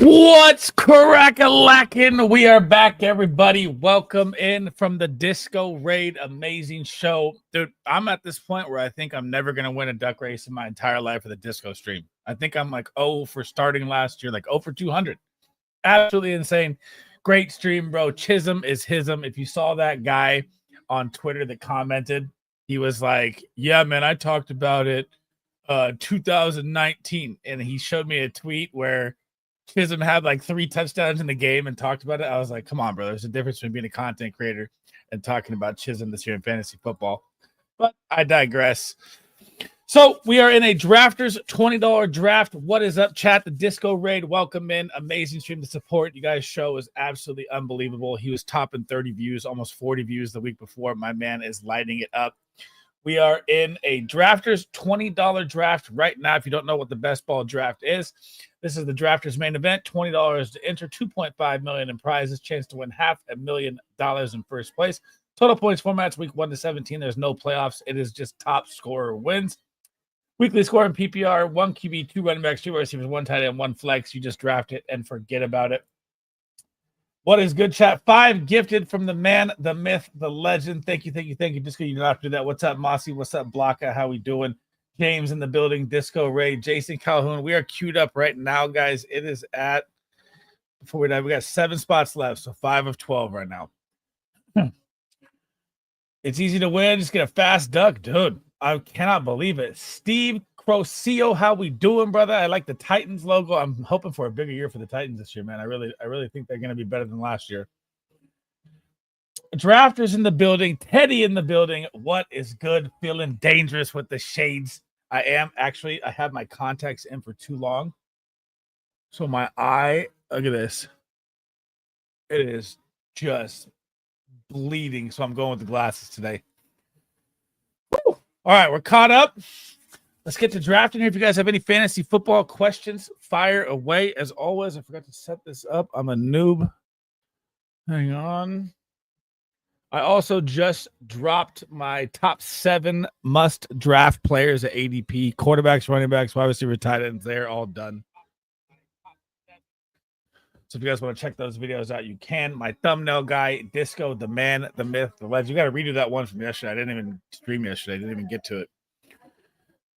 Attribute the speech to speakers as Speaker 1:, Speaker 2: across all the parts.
Speaker 1: What's crack-a-lackin'? We are back, everybody. Welcome in from the Disco Raid. Amazing show. Dude, I'm at this point where I think I'm never going to win a duck race in my entire life for the Disco stream. I think I'm like, for starting last year, like for 200. Absolutely insane. Great stream, bro. Chisholm is hism. If you saw that guy on Twitter that commented, he was like, yeah, man, I talked about it 2019. And he showed me a tweet where Chisholm had like 3 touchdowns in the game and talked about it. I was like, come on, bro. There's a difference between being a content creator and talking about Chisholm this year in fantasy football. But I digress. So we are in a drafters $20 draft. What is up, chat? The Disco Raid. Welcome in. Amazing stream to support. You guys' show is absolutely unbelievable. He was topping 30 views, almost 40 views the week before. My man is lighting it up. We are in a drafters $20 draft right now. If you don't know what the best ball draft is, this is the drafters main event. $20 to enter, $2.5 million in prizes, chance to win $500,000 in first place. Total points formats week 1 to 17. There's no playoffs. It is just top scorer wins. Weekly score in PPR: 1 QB, 2 running backs, 2 receivers, 1 tight end, 1 flex. You just draft it and forget about it. What is good, chat? 5 gifted from the man, the myth, the legend. Thank you. Disco, you don't have to do that. What's up, Mossy? What's up, Blocka? How we doing? James in the building. Disco Ray, Jason Calhoun. We are queued up right now, guys. It is at, before we dive, we got 7 spots left, so 5 of 12 right now. It's easy to win. Just get a fast duck, dude. I cannot believe it. Steve Crocio, how we doing, brother? I like the Titans logo. I'm hoping for a bigger year for the Titans this year, man. I really think they're going to be better than last year. Drafters in the building. Teddy in the building. What is good? Feeling dangerous with the shades. I have my contacts in for too long. So my eye, look at this. It is just bleeding. So I'm going with the glasses today. Woo! All right, we're caught up. Let's get to drafting here. If you guys have any fantasy football questions, fire away. As always, I forgot to set this up. I'm a noob. Hang on. I also just dropped my top 7 must draft players at ADP. Quarterbacks, running backs, wide receiver, tight ends. They're all done. So if you guys want to check those videos out, you can. My thumbnail guy, Disco, the man, the myth, the legend. You got to redo that one from yesterday. I didn't even stream yesterday. I didn't even get to it.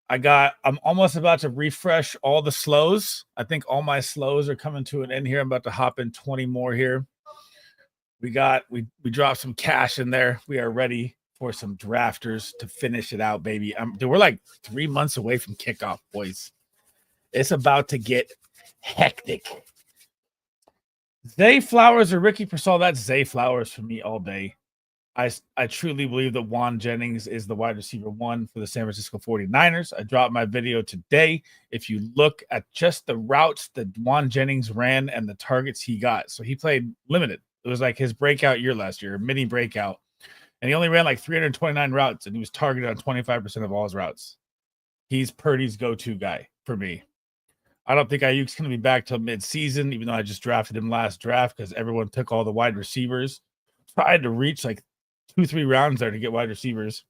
Speaker 1: I'm almost about to refresh all the slows. I think all my slows are coming to an end here. I'm about to hop in 20 more here. We dropped some cash in there. We are ready for some drafters to finish it out, baby. Dude, we're like 3 months away from kickoff, boys. It's about to get hectic. Zay Flowers or Ricky Persall? That's Zay Flowers for me all day. I truly believe that Juan Jennings is the wide receiver 1 for the San Francisco 49ers. I dropped my video today. If you look at just the routes that Juan Jennings ran and the targets he got. So he played limited. It was like his breakout year last year, mini breakout. And he only ran like 329 routes, and he was targeted on 25% of all his routes. He's Purdy's go-to guy for me. I don't think Ayuk's going to be back till mid-season, even though I just drafted him last draft because everyone took all the wide receivers. Tried to reach like 2-3 rounds there to get wide receivers.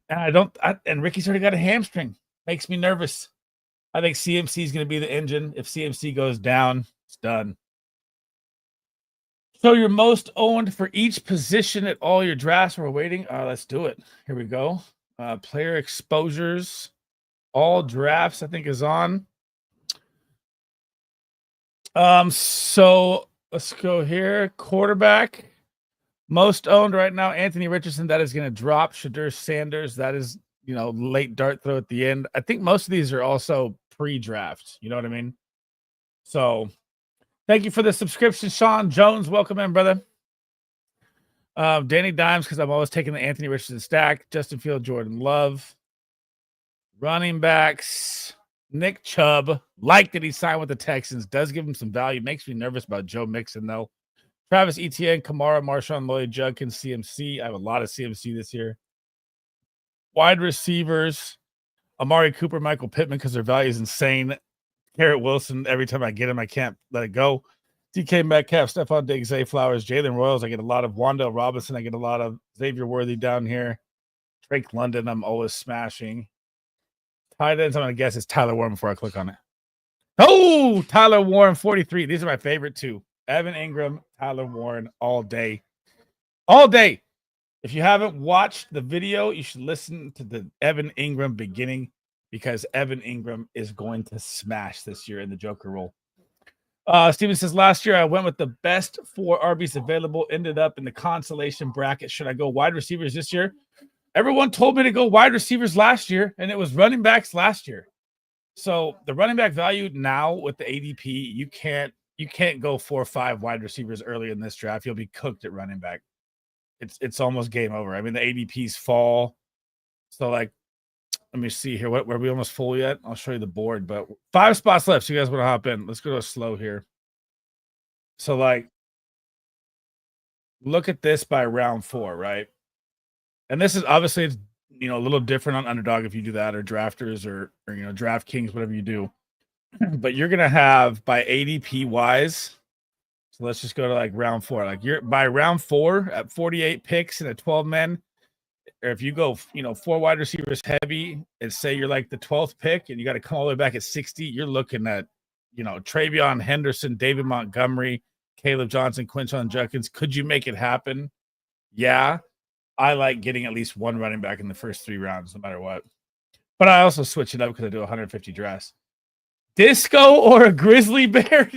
Speaker 1: And Ricky's already got a hamstring. Makes me nervous. I think CMC is going to be the engine. If CMC goes down, it's done. So your most owned for each position at all your drafts. We're waiting. Let's do it. Here we go. Player exposures. All drafts, I think, is on. So let's go here. Quarterback. Most owned right now, Anthony Richardson. That is going to drop. Shadur Sanders. That is, late dart throw at the end. I think most of these are also pre-draft. You know what I mean? So thank you for the subscription, Sean Jones. Welcome in, brother. Danny Dimes, because I'm always taking the Anthony Richardson stack. Justin Field, Jordan Love. Running backs. Nick Chubb. Like that he signed with the Texans. Does give him some value. Makes me nervous about Joe Mixon, though. Travis Etienne, Kamara, Marshawn Lloyd, Judkins, CMC. I have a lot of CMC this year. Wide receivers, Amari Cooper, Michael Pittman, because their value is insane. Garrett Wilson, every time I get him, I can't let it go. DK Metcalf, Stephon Diggs, Zay Flowers, Jalen Royals. I get a lot of Wandale Robinson. I get a lot of Xavier Worthy down here. Drake London, I'm always smashing. Tight ends, I'm going to guess it's Tyler Warren before I click on it. Oh, Tyler Warren, 43. These are my favorite two. Evan Ingram, Tyler Warren, all day. All day. If you haven't watched the video, you should listen to the Evan Ingram beginning because Evan Ingram is going to smash this year in the Joker role. Steven says, last year I went with the best 4 RBs available, ended up in the consolation bracket. Should I go wide receivers this year? Everyone told me to go wide receivers last year, and it was running backs last year. So the running back value now with the ADP, you can't go 4 or 5 wide receivers early in this draft. You'll be cooked at running back. It's almost game over. I mean, the ADPs fall. So like, let me see here. Were we almost full yet? I'll show you the board, but 5 spots left. So you guys want to hop in? Let's go to a slow here. So like, look at this by round 4, right? And this is obviously it's a little different on Underdog if you do that, or Drafters, or DraftKings, whatever you do. But you're gonna have by ADP wise. So let's just go to like round 4. Like you're by round 4 at 48 picks and a 12 men. Or if you go, 4 wide receivers heavy, and say you're like the 12th pick, and you got to come all the way back at 60, you're looking at, Travion Henderson, David Montgomery, Caleb Johnson, Quinshon Judkins. Could you make it happen? Yeah. I like getting at least 1 running back in the first 3 rounds, no matter what. But I also switch it up because I do 150 drafts. Disco or a grizzly bear?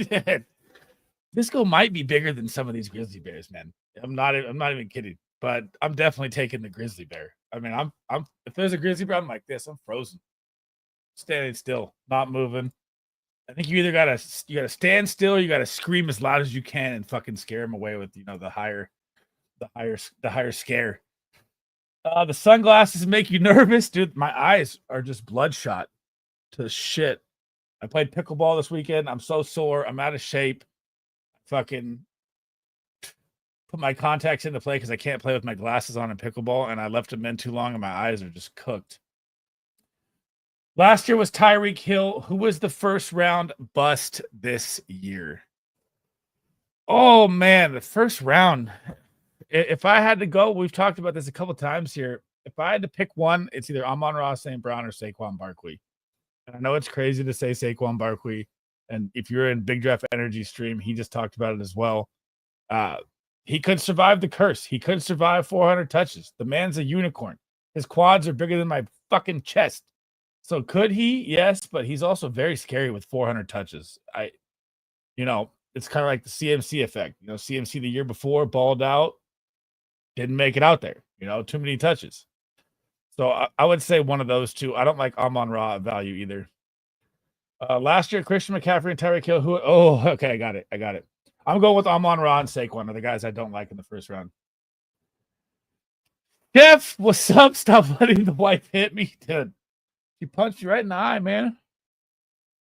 Speaker 1: Disco might be bigger than some of these grizzly bears, man. I'm not even kidding. But I'm definitely taking the grizzly bear. I mean, I'm if there's a grizzly bear, I'm like this. I'm frozen, standing still, not moving. I think you either gotta stand still, or you gotta scream as loud as you can and fucking scare him away with the higher scare. The sunglasses make you nervous, dude. My eyes are just bloodshot to shit. I played pickleball this weekend. I'm so sore. I'm out of shape. Fucking put my contacts into play because I can't play with my glasses on in pickleball, and I left them in too long, and my eyes are just cooked. Last year was Tyreek Hill. Who was the first round bust this year? Oh, man, the first round. If I had to go, we've talked about this a couple times here. If I had to pick one, it's either Amon-Ra St. Brown or Saquon Barkley. And I know it's crazy to say Saquon Barkley. And if you're in Big Draft Energy stream, he just talked about it as well. He could survive the curse. He could survive 400 touches. The man's a unicorn. His quads are bigger than my fucking chest. So could he? Yes, but he's also very scary with 400 touches. It's kind of like the CMC effect. CMC the year before balled out, didn't make it out there. Too many touches. So I would say one of those two. I don't like Amon-Ra value either. Last year, Christian McCaffrey and Tyreek Hill. Okay, I got it. I'm going with Amon-Ra and Saquon, are the guys I don't like in the first round. Jeff, what's up? Stop letting the wife hit me, dude. She punched you right in the eye, man.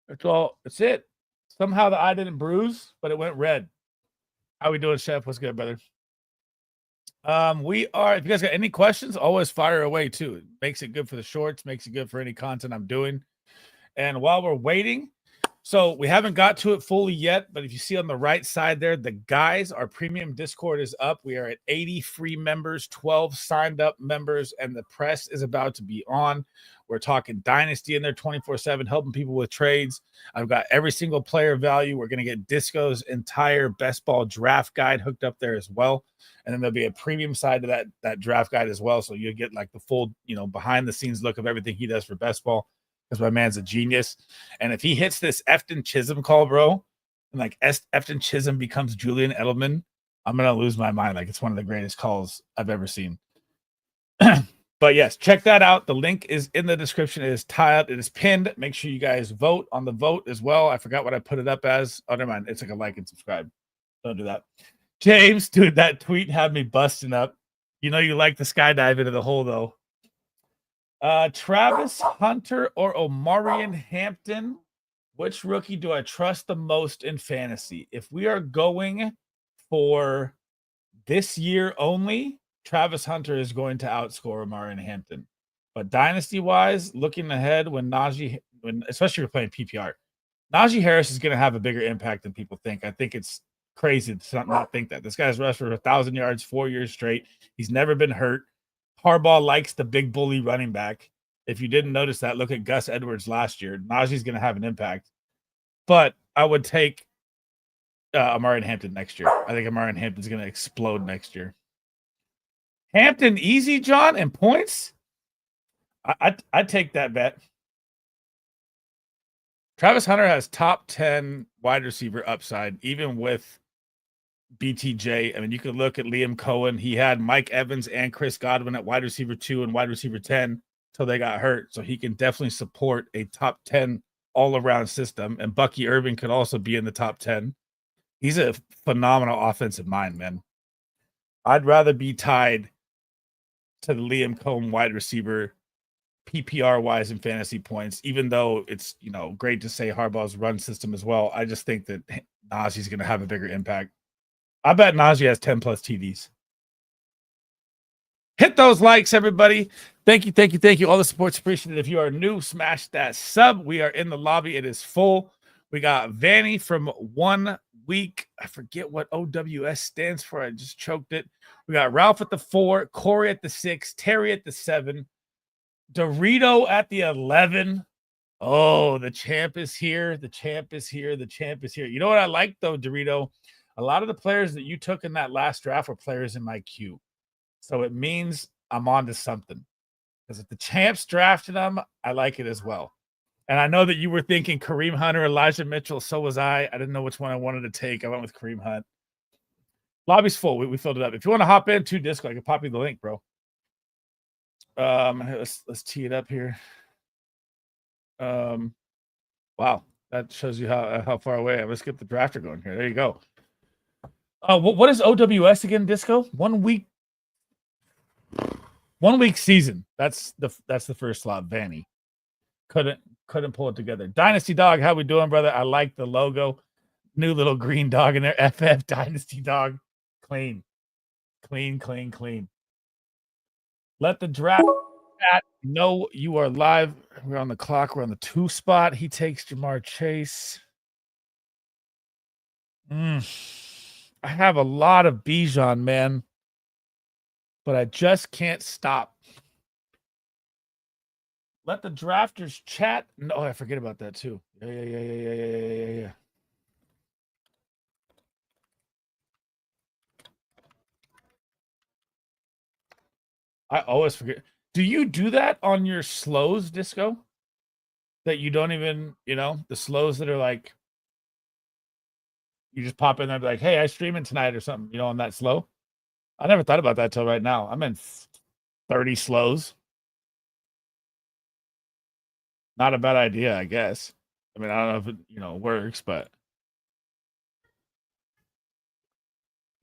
Speaker 1: That's it. Somehow the eye didn't bruise, but it went red. How we doing, Chef? What's good, brother? We are, if you guys got any questions, always fire away too. It makes it good for the shorts, makes it good for any content I'm doing. And while we're waiting, so we haven't got to it fully yet, but if you see on the right side there, the guys, our premium Discord is up. We are at 80 free members, 12 signed up members, and the press is about to be on. We're talking Dynasty in there 24/7, helping people with trades. I've got every single player value. We're going to get Disco's entire best ball draft guide hooked up there as well. And then there'll be a premium side to that draft guide as well. So you'll get like the full, behind the scenes look of everything he does for best ball. Because my man's a genius. And if he hits this Efton Chisholm call, bro, and like Efton Chisholm becomes Julian Edelman, I'm going to lose my mind. Like, it's one of the greatest calls I've ever seen. But yes, check that out. The link is in the description. It is tiled. It is pinned. Make sure you guys vote on the vote as well. I forgot what I put it up as. Oh, never mind. It's like a like and subscribe. Don't do that. James, dude, that tweet had me busting up. You like the skydive into the hole, though. Travis Hunter or Omarion Hampton? Which rookie do I trust the most in fantasy? If we are going for this year only, Travis Hunter is going to outscore Omarion Hampton. But dynasty-wise, looking ahead, especially if you're playing PPR, Najee Harris is going to have a bigger impact than people think. I think it's crazy to not think that. This guy's rushed for 1,000 yards 4 years straight. He's never been hurt. Harbaugh likes the big bully running back. If you didn't notice that, look at Gus Edwards last year. Najee's going to have an impact. but I would take Amari Hampton next year. I think Amari Hampton's going to explode next year. Hampton easy, John, and points. I'd take that bet. Travis Hunter has top 10 wide receiver upside, even with BTJ. I mean, you could look at Liam Cohen. He had Mike Evans and Chris Godwin at wide receiver 2 and wide receiver 10 till they got hurt. So he can definitely support a top 10 all-around system. And Bucky Irving could also be in the top 10. He's a phenomenal offensive mind, man. I'd rather be tied to the Liam Cohen wide receiver PPR wise and fantasy points, even though it's, great to say Harbaugh's run system as well. I just think that Najee's going to have a bigger impact. I bet Najee has 10 plus TDs. Hit those likes, everybody. Thank you. All the support's appreciated. If you are new, smash that sub. We are in the lobby. It is full. We got Vanny from 1 week. I forget what OWS stands for. I just choked it. We got Ralph at the 4, Corey at the 6, Terry at the 7, Dorito at the 11. Oh, the champ is here. The champ is here. You know what I like, though, Dorito? A lot of the players that you took in that last draft were players in my queue. So it means I'm on to something. Because if the champs drafted them, I like it as well. And I know that you were thinking Kareem Hunt or Elijah Mitchell. So was I. I didn't know which one I wanted to take. I went with Kareem Hunt. Lobby's full. We filled it up. If you want to hop in to Disco, I can pop you the link, bro. Let's tee it up here. Wow, that shows you how far away I am. Let's get the drafter going here. There you go. What is OWS again, Disco? 1 week. 1 week season. That's the first slot. Vanny couldn't pull it together. Dynasty Dog, how we doing, brother? I like the logo. New little green dog in there. FF Dynasty Dog. Clean. Let the draft chat know you are live. We're on the clock. We're on the 2 spot. He takes Jamar Chase. I have a lot of Bijan, man, but I just can't stop. Let the drafters chat. No, I forget about that too. Yeah. I always forget. Do you do that on your slows, Disco? That you don't even, the slows that are like, you just pop in there and be like, hey, I streaming tonight or something, on that slow? I never thought about that till right now. I'm in 30 slows. Not a bad idea, I guess. I mean, I don't know if it, works, but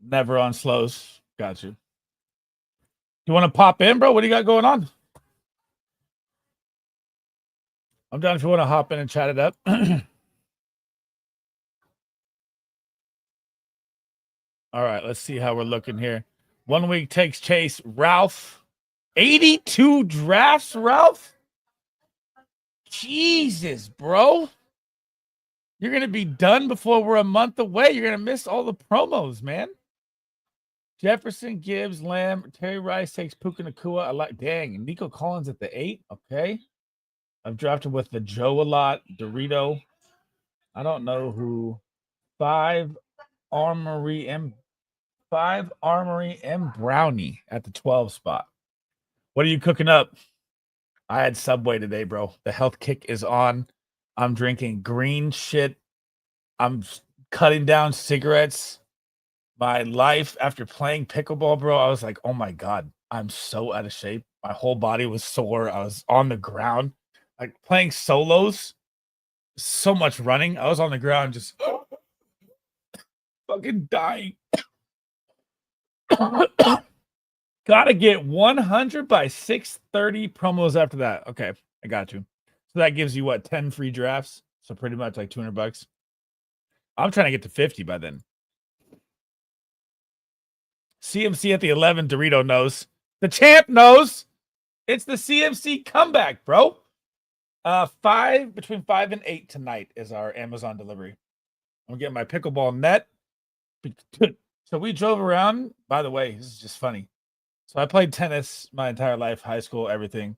Speaker 1: never on slows. Got you. You want to pop in, bro? What do you got going on? I'm down if you want to hop in and chat it up. All right, let's see how we're looking here. 1 week takes Chase. Ralph. 82 drafts, Ralph? Jesus, bro. You're going to be done before we're a month away. You're going to miss all the promos, man. Jefferson, Gibbs, Lamb, Terry Rice takes Puka Nacua. I like, dang, Nico Collins at the 8. Okay. I've drafted with the Joe a lot. Dorito. I don't know who. 5 Armory M Brownie at the 12 spot. What are you cooking up? I had Subway today, bro. The health kick is on. I'm drinking green shit. I'm cutting down cigarettes. My life after playing pickleball, bro, I was like, oh my God, I'm so out of shape. My whole body was sore. I was on the ground. Like playing solos, so much running. I was on the ground just fucking dying. Gotta get 100 by 630 promos after that. Okay, I got you. So that gives you what, 10 free drafts? So pretty much like $200. I'm trying to get to 50 by then. CMC at the 11, Dorito knows. The champ knows. It's the CMC comeback, bro. Between 5 and 8 tonight is our Amazon delivery. I'm getting my pickleball net. So we drove around. By the way, this is just funny. So I played tennis my entire life, high school, everything.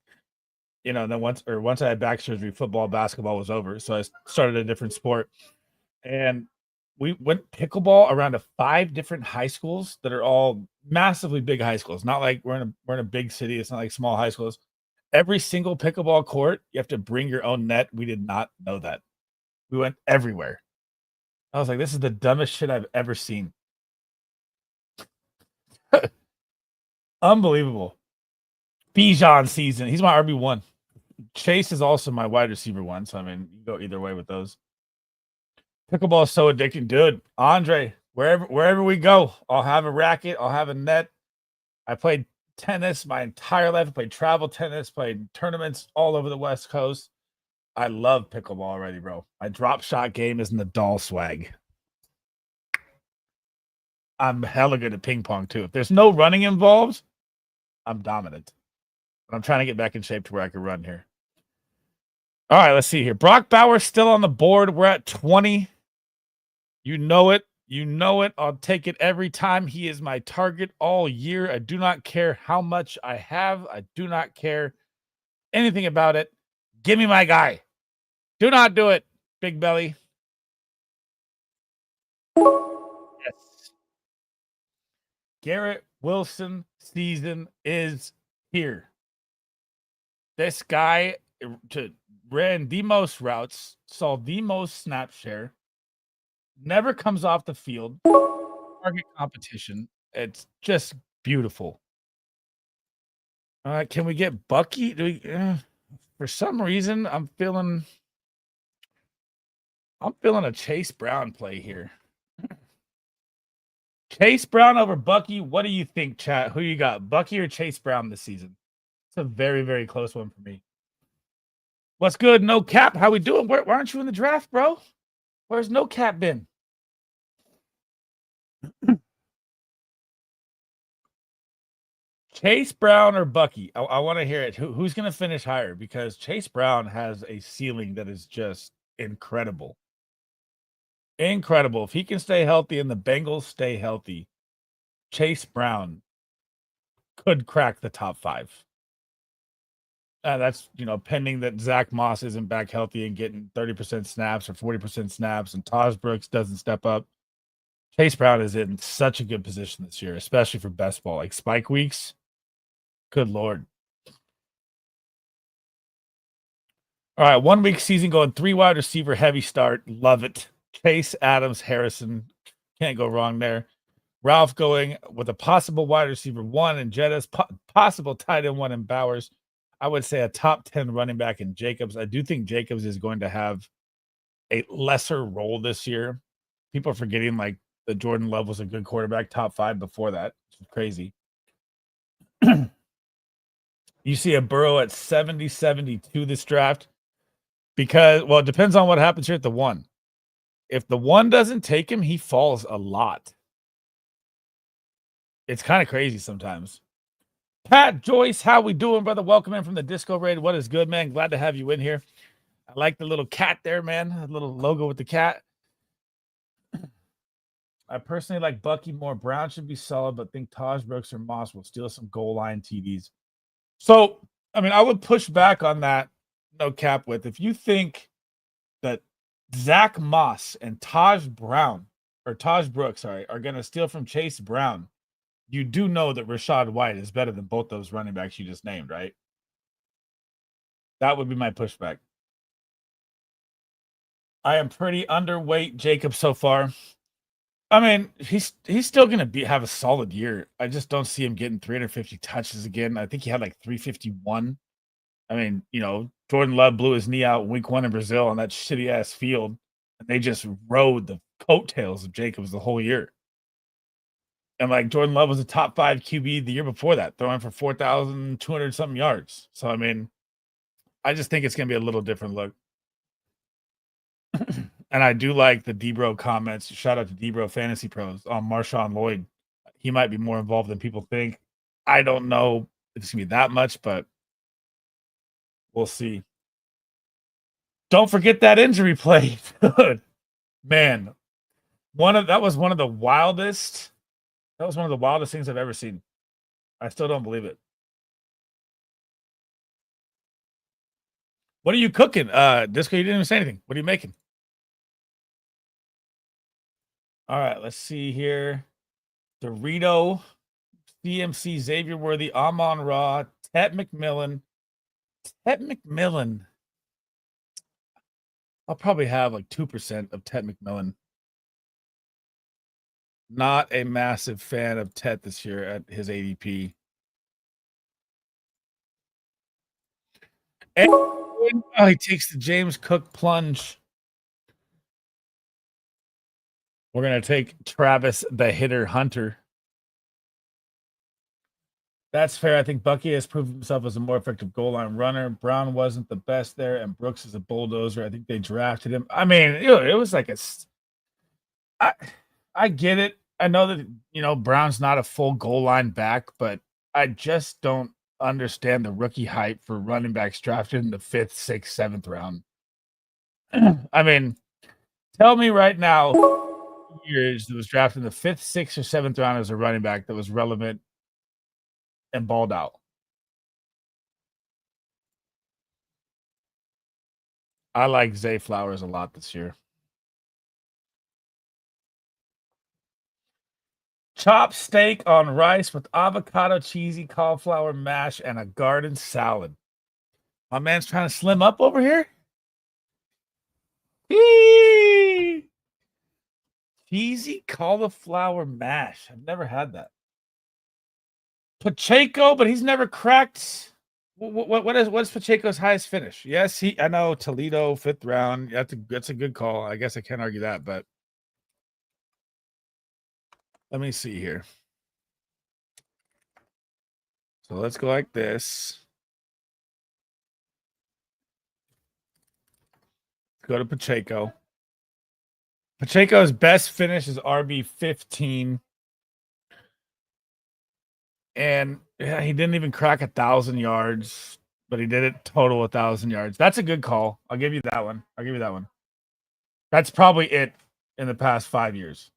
Speaker 1: you know, and then once I had back surgery, football, basketball was over. So I started a different sport. And we went pickleball around to 5 different high schools that are all massively big high schools. Not like we're in a big city. It's not like small high schools. Every single pickleball court, you have to bring your own net. We did not know that. We went everywhere. I was like, this is the dumbest shit I've ever seen. Unbelievable. Bijan season. He's my RB1. Chase is also my wide receiver one. So I mean, you go either way with those. Pickleball is so addicting, dude. Andre, wherever we go, I'll have a racket, I'll have a net. I played tennis my entire life. I played travel tennis, played tournaments all over the West Coast. I love pickleball already, bro. My drop shot game is in the doll swag. I'm hella good at ping pong too. If there's no running involved, I'm dominant. But I'm trying to get back in shape to where I can run here. All right, let's see here. Brock Bowers still on the board. We're at 20. You know it. You know it. I'll take it every time. He is my target all year. I do not care how much I have. I do not care anything about it. Give me my guy. Do not do it, Big Belly. Yes. Garrett Wilson season is here. This guy ran the most routes, saw the most snap share, never comes off the field, target competition. It's just beautiful. Can we get Bucky? For some reason, I'm feeling a Chase Brown play here. Chase Brown over Bucky. What do you think, chat? Who you got, Bucky or Chase Brown this season? It's a very, very close one for me. What's good, No Cap? How we doing? Why aren't you in the draft, bro? Where's No Cap been? Chase Brown or Bucky? I want to hear it. Who's going to finish higher? Because Chase Brown has a ceiling that is just incredible. Incredible. If he can stay healthy and the Bengals stay healthy, Chase Brown could crack the top 5. That's, pending that Zach Moss isn't back healthy and getting 30% snaps or 40% snaps and Taj Brooks doesn't step up. Chase Brown is in such a good position this year, especially for best ball. Like spike weeks, good Lord. All right, 1 week season going 3 wide receiver heavy start. Love it. Chase, Adams, Harrison. Can't go wrong there. Ralph going with a possible wide receiver 1 and Jettas, possible tight end 1 and Bowers. I would say a top 10 running back in Jacobs. I do think Jacobs is going to have a lesser role this year. People are forgetting like that Jordan Love was a good quarterback, top 5 before that. It's crazy. You see a Burrow at 70-72 this draft because, well, it depends on what happens here at the 1. If the 1 doesn't take him, he falls a lot. It's kind of crazy sometimes. Pat Joyce, how we doing, brother? Welcome in from the Disco Raid. What is good, man? Glad to have you in here. I like the little cat there, man. A little logo with the cat. I personally like Bucky more. Brown should be solid, but think Taj Brooks or Moss will steal some goal line TDs. So, I mean, I would push back on that, No Cap, with if you think that Zach Moss and Taj Brooks, are going to steal from Chase Brown, you do know that Rachaad White is better than both those running backs you just named, right? That would be my pushback. I am pretty underweight Jacob so far. I mean, he's still going to have a solid year. I just don't see him getting 350 touches again. I think he had like 351. I mean, Jordan Love blew his knee out week 1 in Brazil on that shitty ass field, and they just rode the coattails of Jacobs the whole year. And like Jordan Love was a top 5 QB the year before that, throwing for 4,200 something yards. So I mean, I just think it's going to be a little different look. And I do like the Debro comments. Shout out to Debro Fantasy Pros on Marshawn Lloyd. He might be more involved than people think. I don't know if it's going to be that much, but we'll see. Don't forget that injury play. Man, that was one of the wildest things I've ever seen. I still don't believe it. What are you cooking? Disco, you didn't even say anything. What are you making? All right, let's see here. Dorito, CMC, Xavier Worthy, Amon Ra, Ted McMillan. Ted McMillan. I'll probably have like 2% of Ted McMillan. Not a massive fan of Ted this year at his ADP. And he takes the James Cook plunge. We're going to take Travis the hitter Hunter. That's fair. I think Bucky has proven himself as a more effective goal line runner. Brown wasn't the best there, and Brooks is a bulldozer. I think they drafted him. I mean, it was like I get it. I know that, Brown's not a full goal line back, but I just don't understand the rookie hype for running backs drafted in the 5th, 6th, 7th round. I mean, tell me right now, years that was drafted in the 5th, 6th, or 7th round as a running back that was relevant and balled out. I like Zay Flowers a lot this year. Chopped steak on rice with avocado, cheesy cauliflower mash, and a garden salad. My man's trying to slim up over here. Cheesy cauliflower mash. I've never had that. Pacheco, but he's never cracked. What's Pacheco's highest finish? Yes, I know Toledo 5th round. That's a good call. I guess I can't argue that, but let me see here. So let's go like this. Go to Pacheco. Pacheco's best finish is RB 15. And yeah, he didn't even crack 1,000 yards, but he did it total 1,000 yards. That's a good call. I'll give you that one. That's probably it in the past 5 years.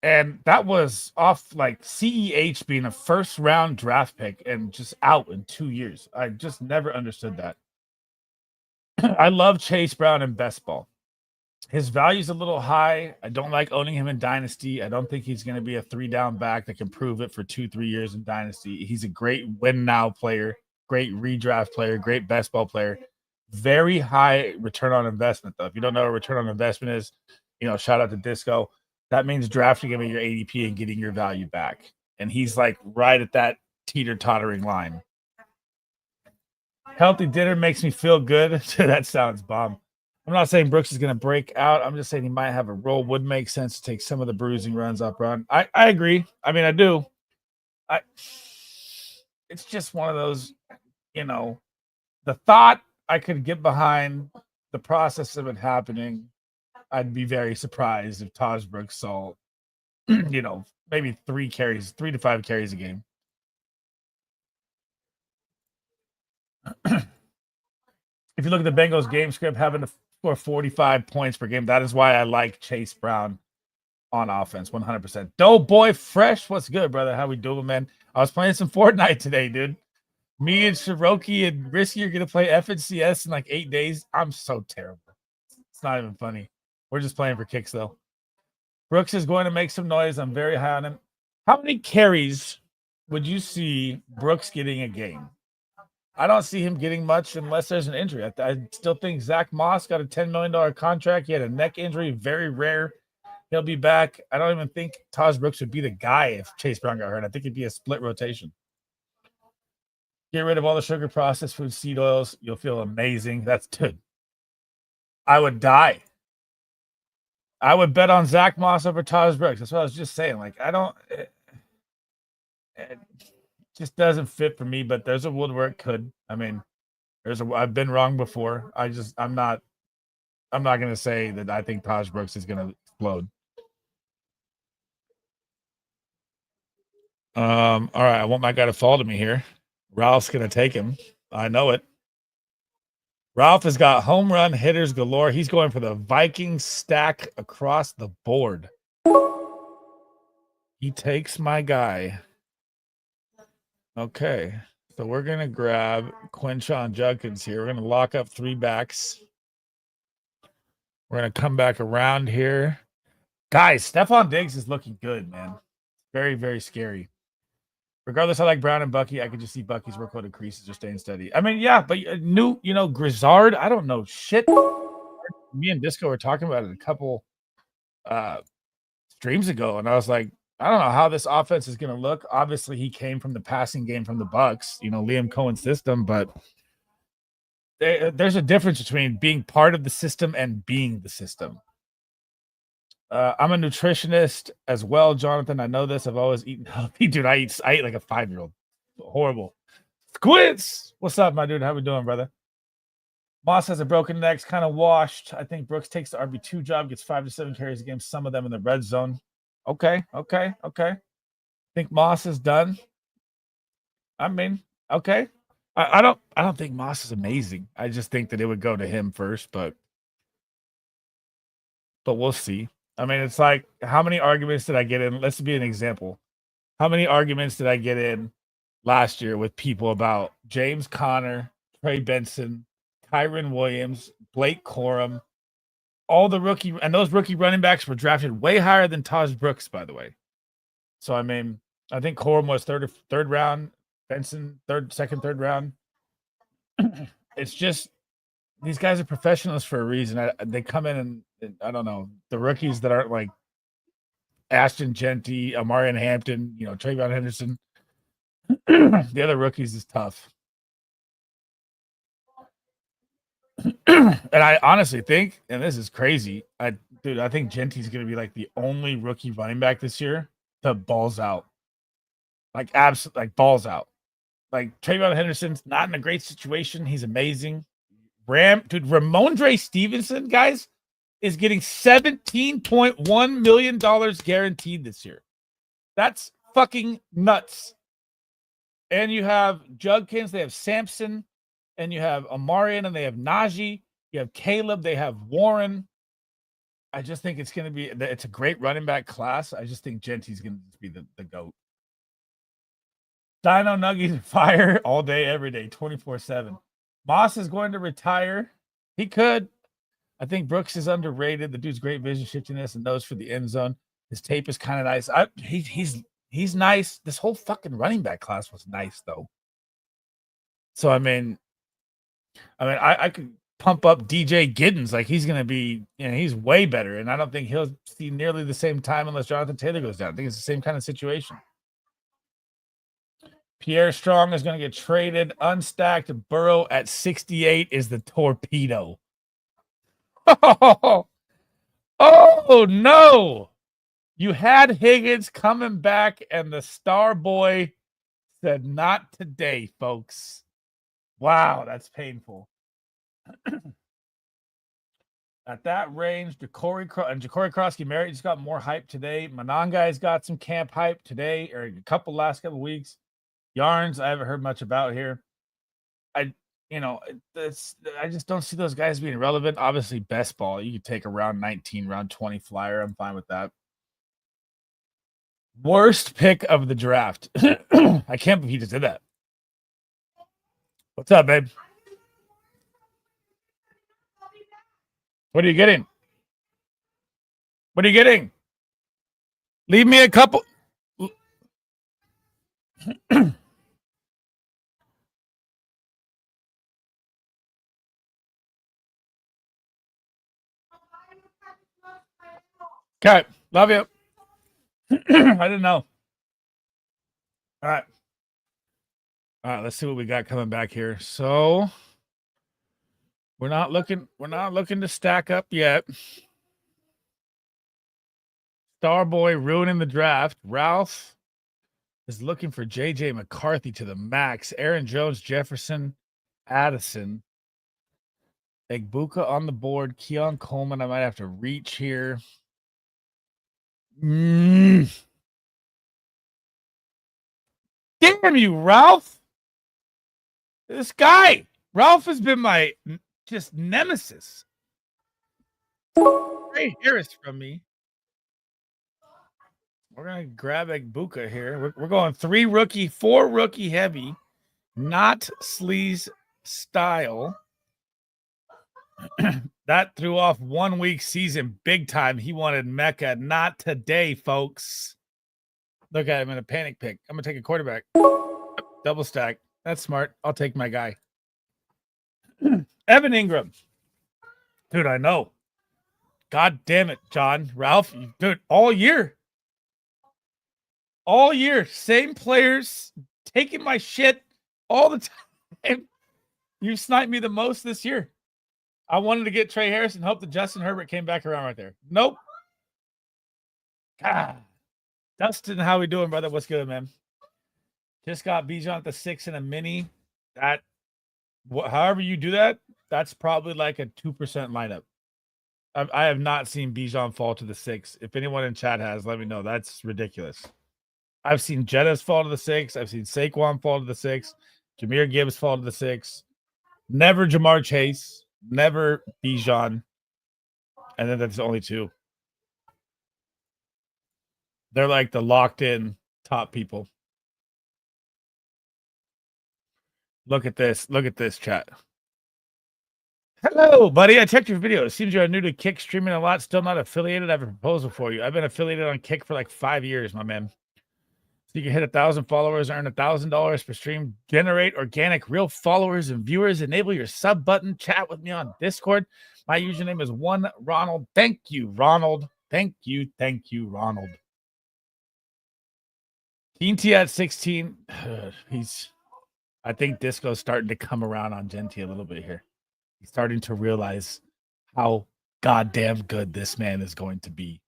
Speaker 1: And that was off like CEH being a 1st round draft pick and just out in 2 years. I just never understood that. I love Chase Brown in best ball. His value's a little high. I don't like owning him in Dynasty. I don't think he's going to be a 3-down back that can prove it for 2-3 years in Dynasty. He's a great win now player, great redraft player, great best ball player. Very high return on investment, though. If you don't know what return on investment is, shout out to Disco. That means drafting him in your ADP and getting your value back. And he's like right at that teeter-tottering line. Healthy dinner makes me feel good. That sounds bomb. I'm not saying Brooks is going to break out. I'm just saying he might have a role. Would make sense to take some of the bruising runs up front. I agree. I mean, I do. It's just one of those, the thought I could get behind the process of it happening. I'd be very surprised if Taj Brooks saw, maybe 3 to 5 carries a game. If you look at the Bengals game script, having to score 45 points per game, that is why I like Chase Brown on offense 100%. Doughboy Fresh, what's good, brother? How we doing, man? I was playing some Fortnite today, dude. Me and Shiroki and Risky are going to play FNCS in like 8 days. I'm so terrible. It's not even funny. We're just playing for kicks, though. Brooks is going to make some noise. I'm very high on him. How many carries would you see Brooks getting a game? I don't see him getting much unless there's an injury. I still think Zach Moss got a $10 million contract. He had a neck injury, very rare. He'll be back. I don't even think Taj Brooks would be the guy if Chase Brown got hurt. I think it'd be a split rotation. Get rid of all the sugar, processed food, seed oils. You'll feel amazing. That's good. I would die. I would bet on Zach Moss over Taj Brooks. That's what I was just saying. Like, it just doesn't fit for me, but there's a world where it could. I mean, I've been wrong before. I'm not going to say that I think Taj Brooks is going to explode. All right. I want my guy to fall to me here. Ralph's going to take him. I know it. Ralph has got home run hitters galore. He's going for the Vikings stack across the board. He takes my guy. Okay. So we're going to grab Quinshon Judkins here. We're going to lock up 3 backs. We're going to come back around here. Guys, Stephon Diggs is looking good, man. Very, very scary. Regardless, I like Brown and Bucky. I can just see Bucky's workload increases or staying steady. I mean, yeah, but Grizzard, I don't know shit. Me and Disco were talking about it a couple streams ago, and I was like, I don't know how this offense is going to look. Obviously, he came from the passing game from the Bucks, Liam Cohen's system, but there's a difference between being part of the system and being the system. I'm a nutritionist as well, Jonathan. I know this. I've always eaten healthy. Dude, I eat like a 5-year-old. Horrible. Squids! What's up, my dude? How we doing, brother? Moss has a broken neck, kind of washed. I think Brooks takes the RB2 job, gets 5 to 7 carries a game, some of them in the red zone. Okay. Think Moss is done. I mean, okay. I don't think Moss is amazing. I just think that it would go to him first, but we'll see. I mean, it's like, how many arguments did I get in? Let's be an example. How many arguments did I get in last year with people about James Conner, Trey Benson, Kyron Williams, Blake Corum, all the rookie, and those rookie running backs were drafted way higher than Taj Brooks, by the way. So, I mean, I think Corum was third round, Benson, second, third round. It's just, these guys are professionals for a reason. They come in and I don't know, the rookies that aren't like Ashton Genty, Amarian Hampton, Trayvon Henderson. The other rookies is tough. And I honestly think, and this is crazy, I think Genty's going to be like the only rookie running back this year to balls out. Like absolutely, like balls out. Like Trayvon Henderson's not in a great situation. He's amazing. Ramondre Stevenson, guys, is getting $17.1 million guaranteed this year. That's fucking nuts. And you have Judkins, they have Sampson, and you have Amarian, and they have Najee. You have Caleb, they have Warren. I just think it's a great running back class. I just think Genty's going to be the GOAT. Dino Nuggies fire all day, every day, 24/7. Moss is going to retire. He could. I think Brooks is underrated. The dude's great vision, shiftiness, and nose for the end zone. His tape is kind of nice. He's nice. This whole fucking running back class was nice, though. So I mean, I could pump up DJ Giddens like he's gonna be. He's way better, and I don't think he'll see nearly the same time unless Jonathan Taylor goes down. I think it's the same kind of situation. Pierre Strong is going to get traded. Unstacked. Burrow at 68 is the torpedo. Oh no. You had Higgins coming back, and the star boy said, not today, folks. Wow, that's painful. At that range, Ja'Cory Krosky Merritt just got more hype today. Monangai's got some camp hype today, or last couple weeks. Yarns, I haven't heard much about here. I just don't see those guys being relevant. Obviously, best ball, you could take a round 19, round 20 flyer. I'm fine with that. Worst pick of the draft. I can't believe he just did that. What's up, babe? What are you getting? What are you getting? Leave me a couple. Okay, love you. I didn't know. All right, let's see what we got coming back here. So we're not looking to stack up yet. Starboy ruining the draft. Ralph is looking for JJ McCarthy to the max. Aaron Jones, Jefferson, Addison. Egbuka on the board. Keon Coleman, I might have to reach here. Damn you, Ralph. This guy. Ralph has been my just nemesis. Ray Harris from me. We're going to grab Egbuka here. We're going 4 rookie heavy. Not Sleez style. That threw off 1 week season big time. He wanted Mecca. Not today, folks. Look at him in a panic pick. I'm going to take a quarterback. Double stack. That's smart. I'll take my guy. Evan Ingram. Dude, I know. God damn it, John. Ralph, dude, all year. All year. Same players taking my shit all the time. You sniped me the most this year. I wanted to get Trey Harris and hope that Justin Herbert came back around right there. Nope. God. Dustin, how we doing, brother? What's good, man? Just got Bijan at the 6 in a mini. That, however you do that, that's probably like a 2% lineup. I have not seen Bijan fall to the 6. If anyone in chat has, let me know. That's ridiculous. I've seen Jettas fall to the 6. I've seen Saquon fall to the 6. Jahmyr Gibbs fall to the 6. Never Jamar Chase. Never Bijan. And then that's only 2. They're like the locked-in top people. Look at this. Look at this, chat. Hello, buddy. I checked your video. It seems you're new to Kick, streaming a lot, still not affiliated. I have a proposal for you. I've been affiliated on Kick for like 5 years, my man. So you can hit 1,000 followers, earn $1,000 per stream, generate organic real followers and viewers, enable your sub button, chat with me on Discord. My username is @1Ronald. Thank you, Ronald. Thank you, Ronald. Genty at 16. I think Disco's starting to come around on Genty a little bit here. He's starting to realize how goddamn good this man is going to be.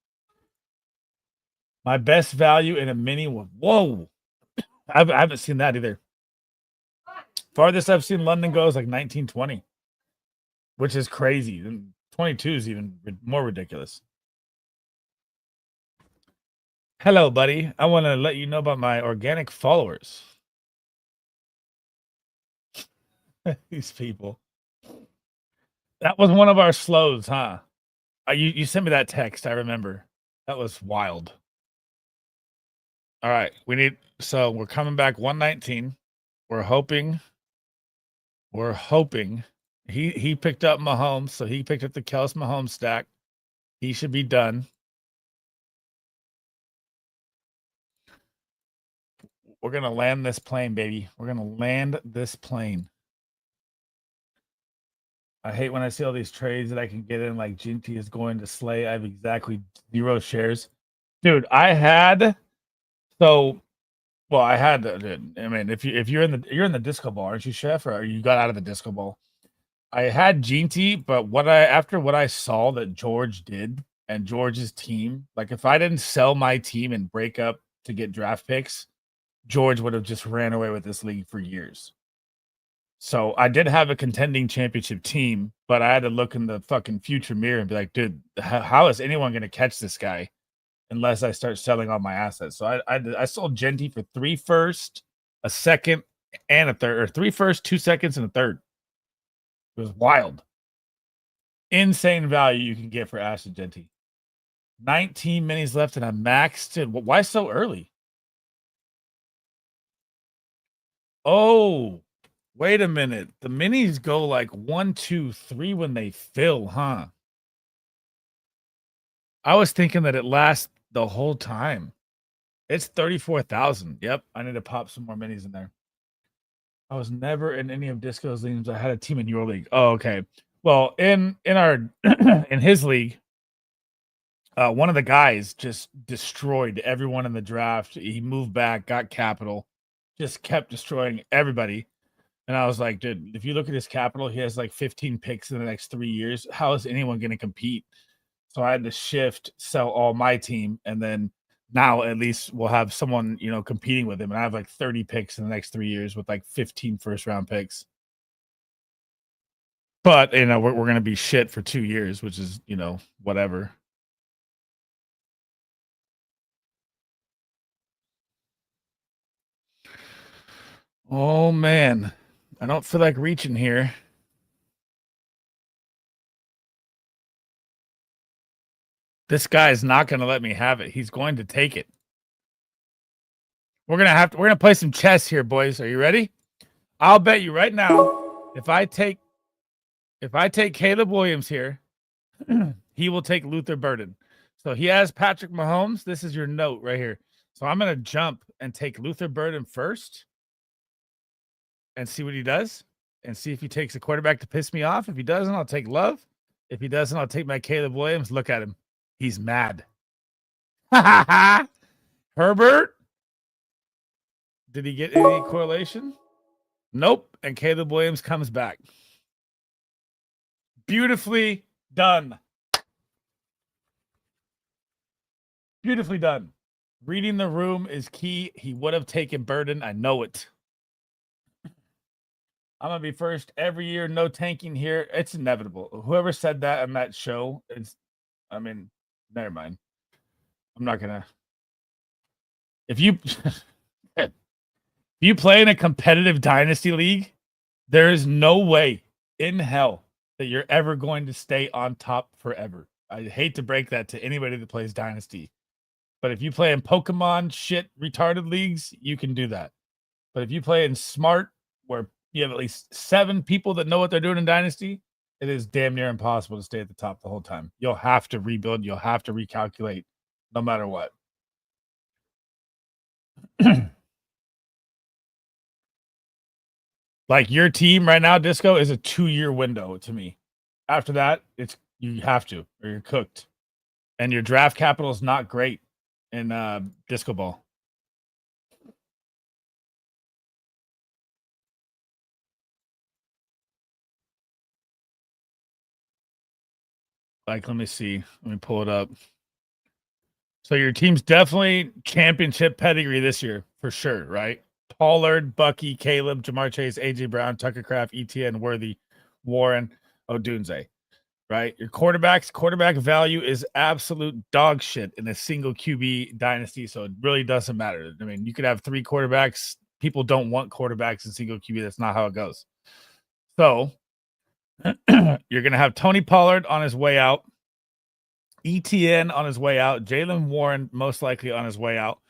Speaker 1: My best value in a mini. Whoa. I haven't seen that either. Farthest I've seen London go is like 1920, which is crazy. 22 is even more ridiculous. Hello, buddy. I want to let you know about my organic followers. These people. That was one of our slows, huh? You sent me that text. I remember. That was wild. All right. So we're coming back 119. We're hoping he picked up Mahomes. So he picked up the Kels Mahomes stack. He should be done. We're going to land this plane, baby. We're going to land this plane. I hate when I see all these trades that I can get in, like Ginty is going to Slay. I have exactly 0 shares. Dude, I had I mean, if you're in the disco ball, aren't you, Chef? Or you got out of the disco ball? I had Ginty, but after what I saw that George did and George's team, like if I didn't sell my team and break up to get draft picks, George would have just ran away with this league for years. So I did have a contending championship team, but I had to look in the fucking future mirror and be like, dude, how is anyone going to catch this guy unless I start selling all my assets? So I sold Genty for 3 firsts, a second, and a third, or 3 firsts, 2 seconds, and a third. It was wild. Insane value you can get for Ashton Genty. 19 minis left and I maxed it. Why so early? Oh, wait a minute. The minis go like 1, 2, 3 when they fill, huh? I was thinking that it lasts the whole time. It's 34,000. Yep, I need to pop some more minis in there. I was never in any of Disco's leagues. I had a team in your league. Oh, okay. Well, in our in his league, one of the guys just destroyed everyone in the draft. He moved back, got capital, just kept destroying everybody. And I was like, dude, if you look at his capital, he has like 15 picks in the next 3 years. How is anyone going to compete? So I had to sell all my team. And then now at least we'll have someone, competing with him. And I have like 30 picks in the next 3 years with like 15 first-round picks. But, we're going to be shit for 2 years, which is, whatever. Oh, man. I don't feel like reaching here. This guy's not going to let me have it. He's going to take it. We're going to play some chess here, boys. Are you ready? I'll bet you right now, if I take Caleb Williams here, he will take Luther Burden. So he has Patrick Mahomes. This is your note right here. So I'm going to jump and take Luther Burden first and see what he does and see if he takes a quarterback to piss me off. If he doesn't, I'll take Love. If he doesn't, I'll take my Caleb Williams. Look at him. He's mad. Herbert? Did he get any correlation? Nope. And Caleb Williams comes back. Beautifully done. Beautifully done. Reading the room is key. He would have taken Burden. I know it. I'm going to be first every year. No tanking here. It's inevitable. Whoever said that on that show, never mind. I'm not going to. If you play in a competitive dynasty league, there is no way in hell that you're ever going to stay on top forever. I hate to break that to anybody that plays dynasty. But if you play in Pokemon shit retarded leagues, you can do that. But if you play in smart, where you have at least 7 people that know what they're doing in dynasty, it is damn near impossible to stay at the top the whole time. You'll have to rebuild. You'll have to recalculate no matter what. Like your team right now, Disco, is a 2-year window to me. After that, it's you have to, or you're cooked. And your draft capital is not great in Disco Ball. Like, let me see. Let me pull it up. So your team's definitely championship pedigree this year, for sure, right? Pollard, Bucky, Caleb, Jamar Chase, AJ Brown, Tucker Craft, ETN, Worthy, Warren, Odunze, right? Your quarterback value is absolute dog shit in a single QB dynasty, so it really doesn't matter. I mean, you could have 3 quarterbacks. People don't want quarterbacks in single QB. That's not how it goes. So you're going to have Tony Pollard on his way out, ETN on his way out, Jalen Warren most likely on his way out,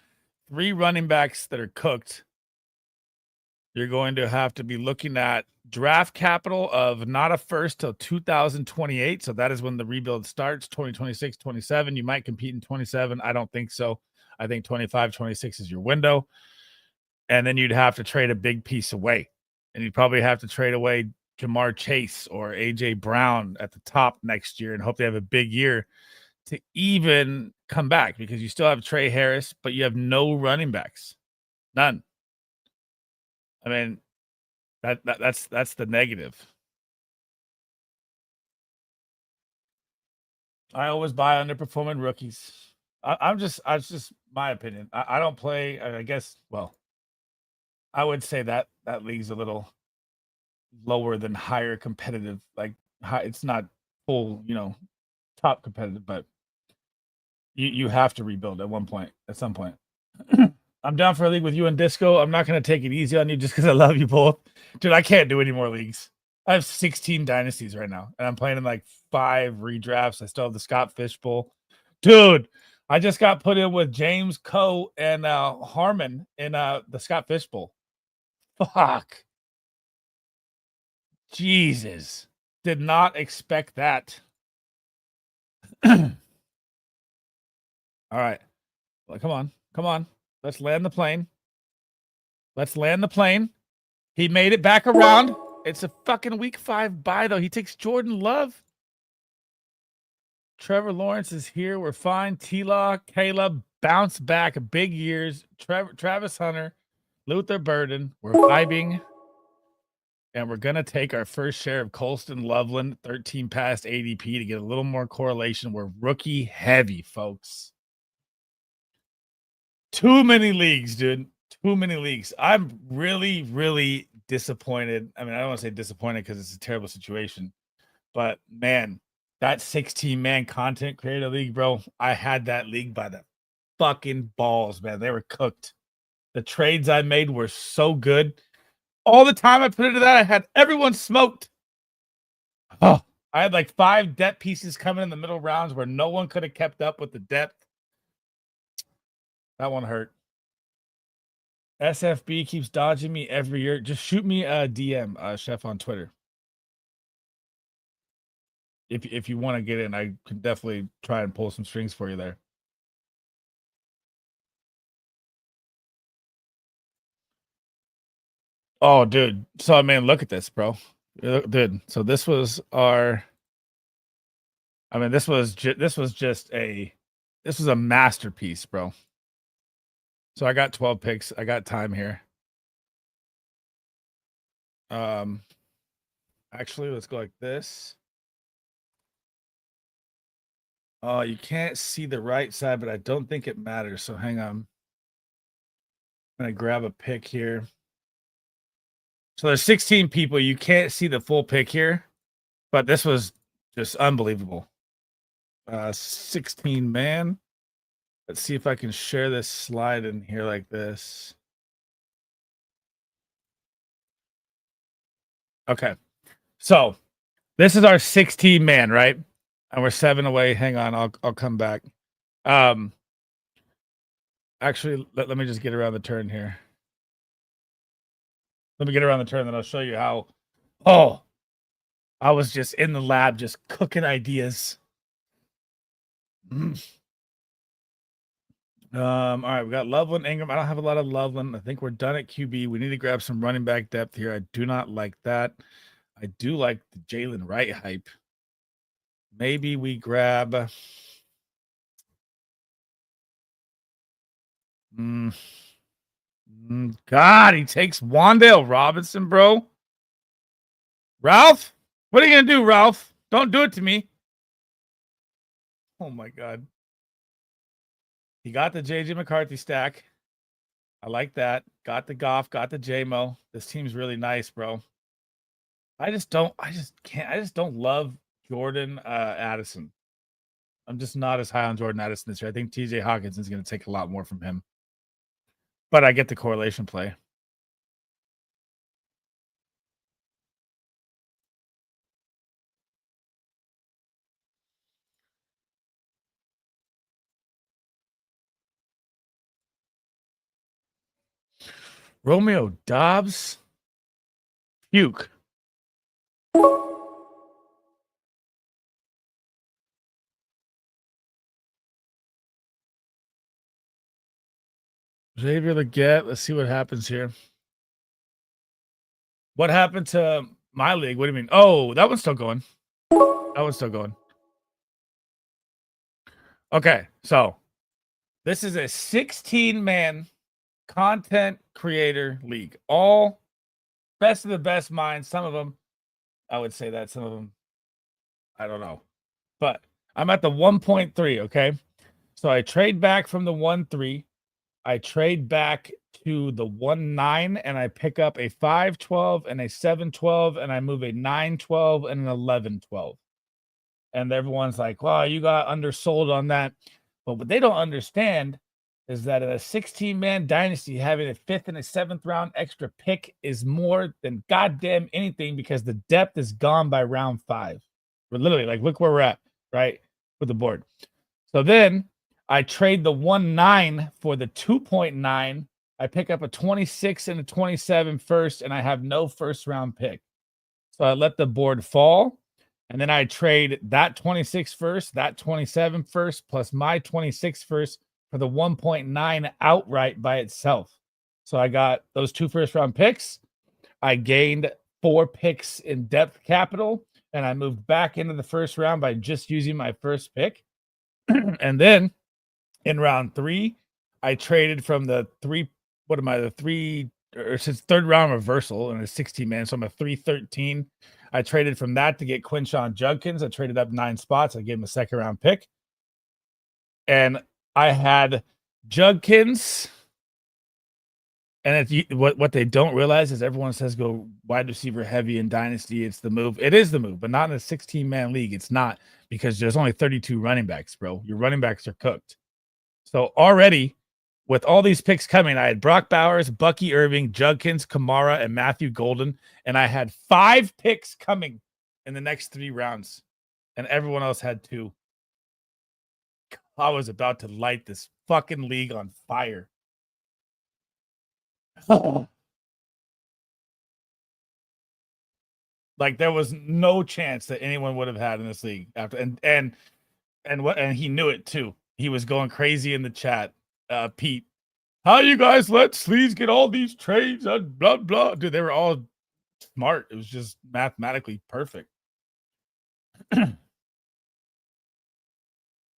Speaker 1: 3 running backs that are cooked. You're going to have to be looking at draft capital of not a first till 2028. So that is when the rebuild starts, 2026, 27. You might compete in 27. I don't think so. I think 25, 26 is your window. And then you'd have to trade a big piece away. And you'd probably have to trade away Jamar Chase or AJ Brown at the top next year and hope they have a big year to even come back, because you still have Trey Harris, but you have no running backs. None. I mean, that's the negative. I always buy underperforming rookies. It's just my opinion. I don't play. I guess. Well, I would say that league's a little lower than higher competitive. Like it's not full, top competitive, but you have to rebuild at some point. I'm down for a league with you and Disco. I'm not going to take it easy on you just because I love you both. Dude, I can't do any more leagues. I have 16 dynasties right now, and I'm playing in like 5 redrafts. I still have the Scott Fish Bowl. Dude, I just got put in with James Coe and Harmon in the Scott Fish Bowl. Fuck. Jesus. Did not expect that. All right. Well, come on. Let's land the plane. He made it back around. It's a fucking week 5 bye, though. He takes Jordan Love. Trevor Lawrence is here. We're fine. T-Law, Caleb, bounce back. Big years. Travis Hunter, Luther Burden. We're vibing. And we're going to take our first share of Colston Loveland, 13 past ADP to get a little more correlation. We're rookie heavy, folks. Too many leagues, dude. Too many leagues. I'm really, really disappointed. I mean, I don't want to say disappointed because it's a terrible situation. But, man, that 16-man content creator league, bro, I had that league by the fucking balls, man. They were cooked. The trades I made were so good. All the time I put into that, I had everyone smoked. Oh, I had like 5 depth pieces coming in the middle rounds where no one could have kept up with the depth. That one hurt. SFB keeps dodging me every year. Just shoot me a DM, Chef, on Twitter. If you want to get in, I can definitely try and pull some strings for you there. Oh, dude. So, I mean, look at this, bro. Dude, so this was our... I mean, this was just this was a masterpiece, bro. So I got 12 picks. I got time here. Actually, let's go like this. Oh, you can't see the right side, but I don't think it matters. So hang on. I'm gonna grab a pick here. So there's 16 people. You can't see the full pick here, but this was just unbelievable. 16 man. Let's see if I can share this slide in here like this. Okay. So this is our 16 man, right? And we're 7 away. Hang on, I'll come back. Actually, let me just get around the turn here. Let me get around the turn, then I'll show you how. Oh, I was just in the lab, just cooking ideas. All right, we got Loveland, Ingram. I don't have a lot of Loveland. I think we're done at QB. We need to grab some running back depth here. I do not like that. I do like the Jalen Wright hype. Maybe we grab. God, he takes Wan'Dale Robinson, bro. Ralph, what are you gonna do, Ralph? Don't do it to me. Oh my God. He got the JJ McCarthy stack. I like that. Got the Goff, got the JMO. This team's really nice, bro. I just don't love Jordan Addison. I'm just not as high on Jordan Addison this year. I think TJ Hawkins is going to take a lot more from him. But I get the correlation play. Romeo Dobbs. Puke. Xavier Leggett. Let's see what happens here. What happened to my league? What do you mean? Oh, that one's still going. That one's still going. Okay, so this is a 16-man content creator league. All best of the best minds. Some of them, I would say that. Some of them, I don't know. But I'm at the 1.3, okay? So I trade back from the 1.3. I trade back to the 1.9, and I pick up a 5.12 and a 7.12, and I move a 9.12 and an 11.12. And everyone's like, wow, you got undersold on that. But what they don't understand is that in a 16-man dynasty, having a 5th and a 7th round extra pick is more than goddamn anything, because the depth is gone by round 5. We're literally like, look where we're at, right? With the board. So then I trade the 1.9 for the 2.9. I pick up a 26 and a 27 first, and I have no first round pick. So I let the board fall. And then I trade that 26 first, that 27 first, plus my 26 first for the 1.9 outright by itself. So I got those 2 first round picks. I gained 4 picks in depth capital, and I moved back into the first round by just using my first pick. And then in round 3, I traded from the 3, or since 3rd round reversal in a 16-man. So I'm a 313. I traded from that to get Quinshon Judkins. I traded up 9 spots. I gave him a 2nd round pick. And I had Judkins. And what they don't realize is everyone says go wide receiver heavy in Dynasty. It's the move. It is the move, but not in a 16-man league. It's not, because there's only 32 running backs, bro. Your running backs are cooked. So already, with all these picks coming, I had Brock Bowers, Bucky Irving, Judkins, Kamara, and Matthew Golden. And I had 5 picks coming in the next 3 rounds. And everyone else had 2. I was about to light this fucking league on fire. Like there was no chance that anyone would have had in this league after, and he knew it too. He was going crazy in the chat. Pete, how you guys let Sleez get all these trades and blah blah? Dude, they were all smart. It was just mathematically perfect.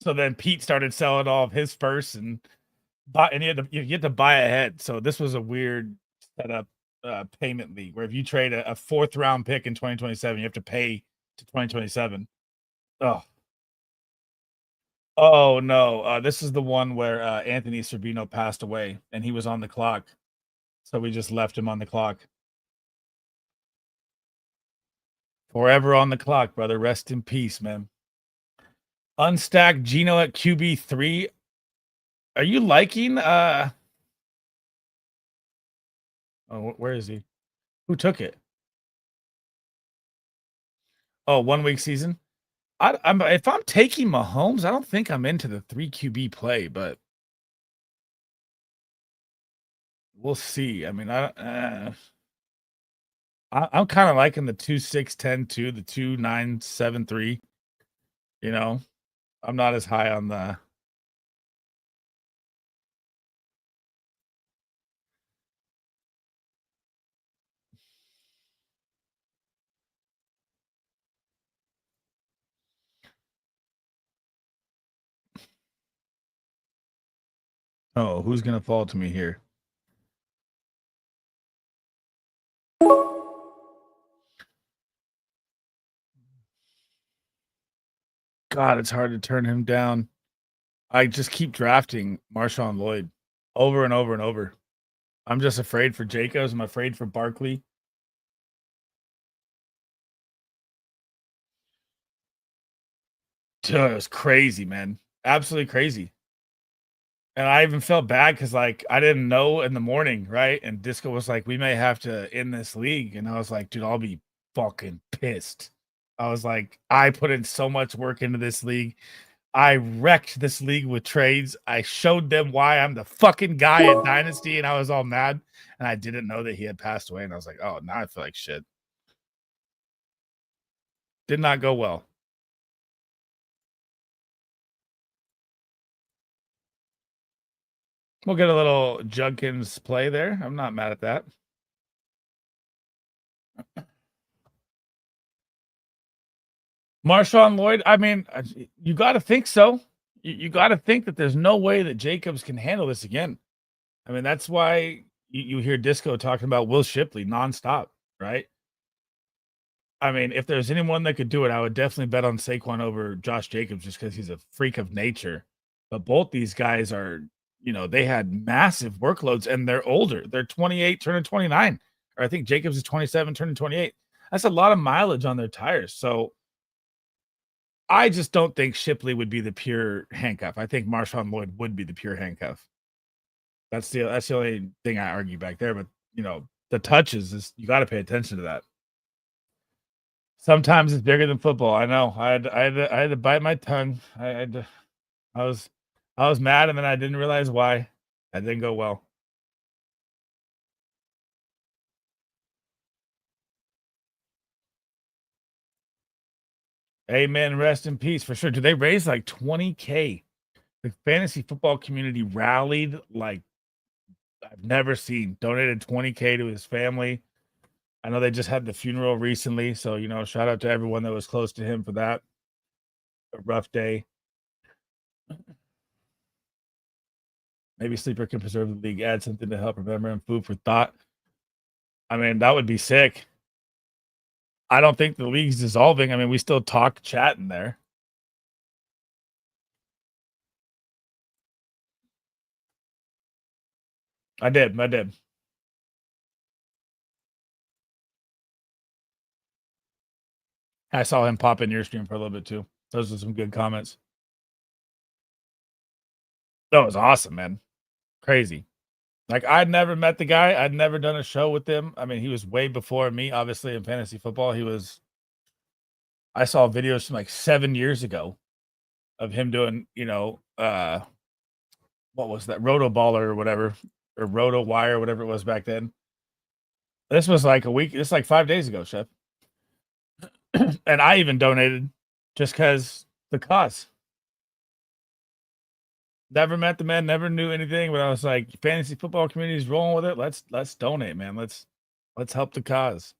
Speaker 1: So then Pete started selling all of his first, and you had to buy ahead. So this was a weird setup payment league where if you trade a 4th round pick in 2027, you have to pay to 2027. Oh no, this is the one where Anthony Sorbino passed away and he was on the clock. So we just left him on the clock. Forever on the clock, brother. Rest in peace, man. Unstacked Gino at QB3. Are you liking oh, where is he? Who took it? Oh, 1 week season. If I'm taking Mahomes, I don't think I'm into the 3 QB play, but we'll see. I mean, I'm kind of liking the 2-6-10-2, the 2-9-7-3. You know, I'm not as high on the. Oh, who's gonna fall to me here? God, it's hard to turn him down. I just keep drafting Marshawn Lloyd over and over and over. I'm just afraid for Jacobs. I'm afraid for Barkley. Dude, it was crazy, man. Absolutely crazy. And I even felt bad because, like, I didn't know in the morning, right? And Disco was like, we may have to end this league. And I was like, dude, I'll be fucking pissed. I was like, I put in so much work into this league. I wrecked this league with trades. I showed them why I'm the fucking guy at Dynasty, and I was all mad. And I didn't know that he had passed away. And I was like, oh, now I feel like shit. Did not go well. We'll get a little Judkins play there. I'm not mad at that. Marshawn Lloyd, I mean, you got to think so. You got to think that there's no way that Jacobs can handle this again. I mean, that's why you hear Disco talking about Will Shipley nonstop, right? I mean, if there's anyone that could do it, I would definitely bet on Saquon over Josh Jacobs just because he's a freak of nature. But both these guys are, they had massive workloads and they're older. They're 28, turning 29. Or I think Jacobs is 27, turning 28. That's a lot of mileage on their tires. So I just don't think Shipley would be the pure handcuff. I think Marshawn Lloyd would be the pure handcuff. That's the only thing I argue back there. But the touches is you got to pay attention to that. Sometimes it's bigger than football. I know. I had to bite my tongue. I was mad, and then I didn't realize why. That didn't go well. Amen. Rest in peace for sure. Do they raise like 20K? The fantasy football community rallied like I've never seen. Donated 20K to his family. I know they just had the funeral recently, so shout out to everyone that was close to him for that. A rough day. Maybe Sleeper can preserve the league, add something to help remember him. Food for thought. I mean, that would be sick. I don't think the league's dissolving. I mean, we still talk chat in there. I did. I saw him pop in your stream for a little bit too. Those are some good comments. That was awesome, man. Crazy. Like, I'd never met the guy. I'd never done a show with him. I mean, he was way before me, obviously, in fantasy football. I saw videos from like 7 years ago of him doing, what was that, Roto Baller or whatever. or Roto Wire, whatever it was back then. This was like a week. This like 5 days ago, Chef. And I even donated just because the cause. Never met the man, never knew anything, but I was like, fantasy football community is rolling with it. Let's donate, man. Let's help the cause.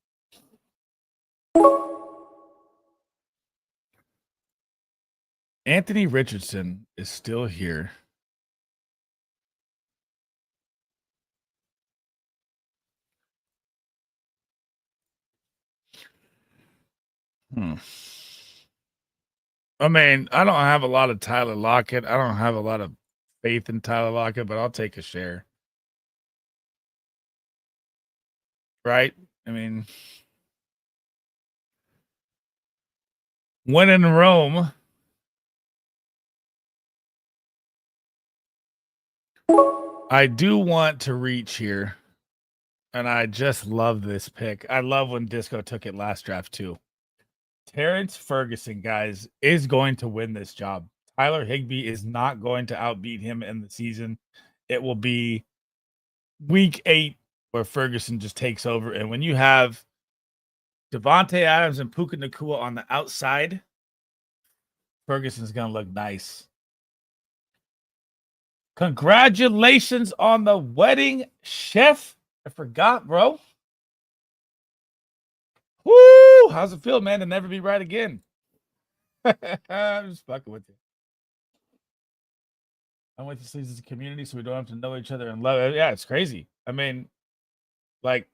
Speaker 1: Anthony Richardson is still here. I mean, I don't have a lot of Tyler Lockett. I don't have a lot of faith in Tyler Lockett, but I'll take a share. Right? I mean, when in Rome. I do want to reach here, and I just love this pick. I love when Disco took it last draft too. Terrence Ferguson, guys, is going to win this job. Tyler Higbee is not going to outbeat him in the season. It will be week 8 where Ferguson just takes over. And when you have Devontae Adams and Puka Nacua on the outside, Ferguson's going to look nice. Congratulations on the wedding, Chef. I forgot, bro. Woo! How's it feel, man, to never be right again? I'm just fucking with you. I went to Sleez as a community, so we don't have to know each other and love it. Yeah, it's crazy. I mean, like,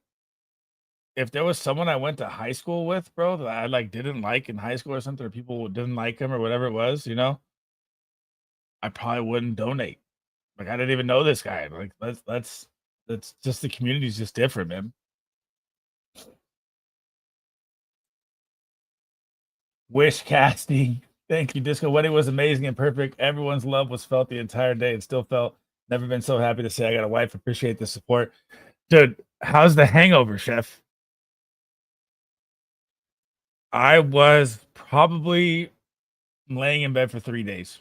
Speaker 1: if there was someone I went to high school with, bro, that I like didn't like in high school or something, or people didn't like him or whatever it was, you know, I probably wouldn't donate. Like, I didn't even know this guy. Like, that's just the community's just different, man. Wish casting. Thank you, Disco. Wedding was amazing and perfect. Everyone's love was felt the entire day and still felt. Never been so happy to say I got a wife. Appreciate the support. Dude, how's the hangover, Chef? I was probably laying in bed for 3 days.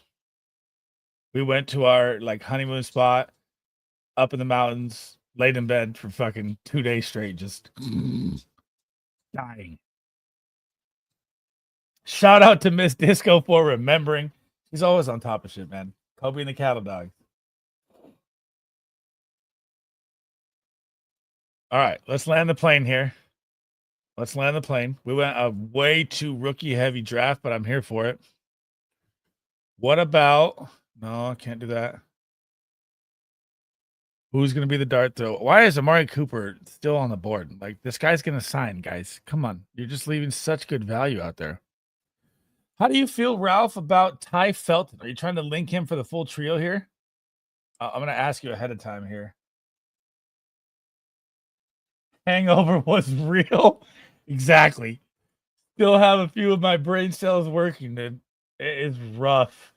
Speaker 1: We went to our like honeymoon spot up in the mountains, laid in bed for fucking 2 days straight, just dying. Shout out to Miss Disco for remembering. He's always on top of shit, man. Kobe and the Cattle Dog. All right, let's land the plane here. Let's land the plane. We went a way too rookie heavy draft, but I'm here for it. What about... No, I can't do that. Who's going to be the dart throw? Why is Amari Cooper still on the board? Like, this guy's going to sign, guys. Come on. You're just leaving such good value out there. How do you feel, Ralph, about Ty Felton? Are you trying to link him for the full trio here? I'm going to ask you ahead of time here. Hangover was real. Exactly. Still have a few of my brain cells working, dude. It is rough.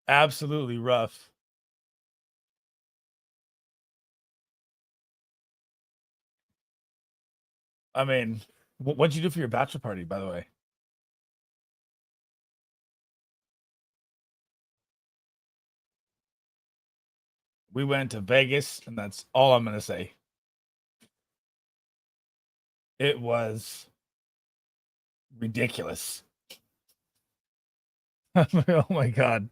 Speaker 1: Absolutely rough. I mean, what'd you do for your bachelor party, by the way? We went to Vegas, and that's all I'm going to say. It was ridiculous. Oh my God.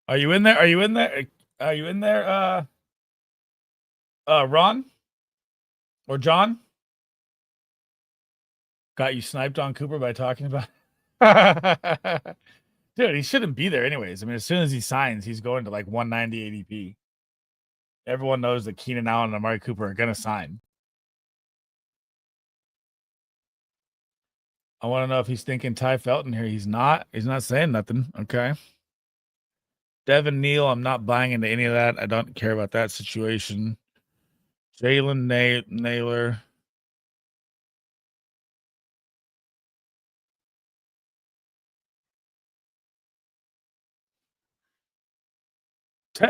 Speaker 1: Are you in there? Are you in there? Are you in there, Ron? Or John? Got you sniped on Cooper by talking about Dude, he shouldn't be there anyways. I mean, as soon as he signs, he's going to like 190 ADP. Everyone knows that Keenan Allen and Amari Cooper are going to sign. I want to know if he's thinking Ty Felton here. He's not. He's not saying nothing. Okay. Devin Neal, I'm not buying into any of that. I don't care about that situation. Jalen Naylor.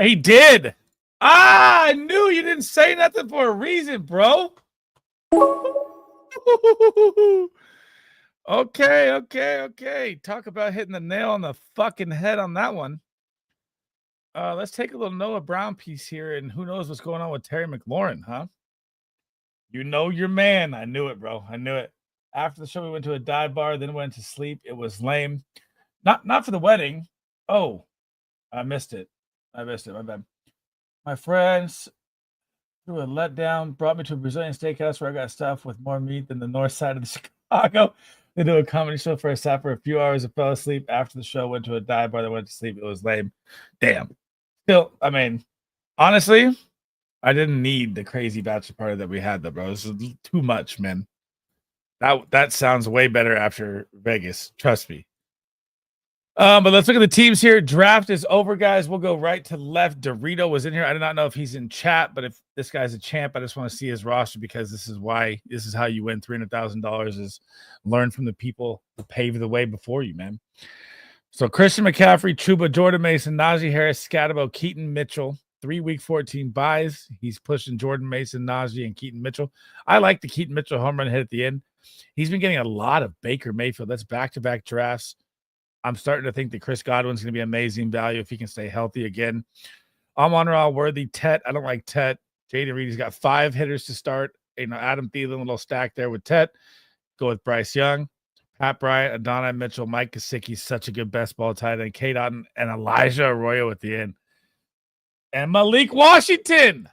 Speaker 1: He did. I knew you didn't say nothing for a reason, bro. Okay. Talk about hitting the nail on the fucking head on that one. Let's take a little Noah Brown piece here, and who knows what's going on with Terry McLaurin, huh? You know your man. I knew it, bro. I knew it. After the show, we went to a dive bar, then went to sleep. It was lame. Not for the wedding. Oh, I missed it. My bad. My friends threw a letdown, brought me to a Brazilian steakhouse where I got stuff with more meat than the north side of the Chicago. They do a comedy show for a sat for a few hours and fell asleep. After the show, went to a dive bar that went to sleep. It was lame. Damn. Still, I mean, honestly, I didn't need the crazy bachelor party that we had, though, bro. This is too much, man. That sounds way better after Vegas. Trust me. But let's look at the teams here. Draft is over, guys. We'll go right to left. Dorito was in here. I do not know if he's in chat, but if this guy's a champ, I just want to see his roster because this is how you win $300,000 is learn from the people who paved the way before you, man. So Christian McCaffrey, Chuba, Jordan Mason, Najee Harris, Scatabo, Keaton Mitchell, 3 week 14 buys. He's pushing Jordan Mason, Najee, and Keaton Mitchell. I like the Keaton Mitchell home run hit at the end. He's been getting a lot of Baker Mayfield. That's back-to-back drafts. I'm starting to think that Chris Godwin's going to be amazing value if he can stay healthy again. Amon-Ra, Worthy, Tet. I don't like Tet. Jaden Reed, he's got 5 hitters to start. Adam Thielen, a little stack there with Tet. Go with Bryce Young, Pat Bryant, Adonai Mitchell, Mike Gesicki, such a good best ball tight end. K. Dotton, and Elijah Arroyo at the end. And Malik Washington,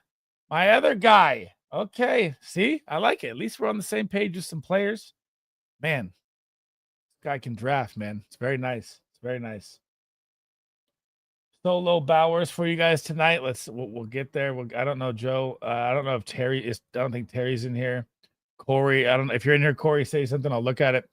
Speaker 1: my other guy. Okay, see? I like it. At least we're on the same page with some players. Man, guy can draft, man. It's very nice. Solo Bowers for you guys tonight. We'll get there. I don't know, Joe. I don't know if Terry is. I don't think Terry's in here. Corey, I don't know if you're in here. Corey, say something. I'll look at it.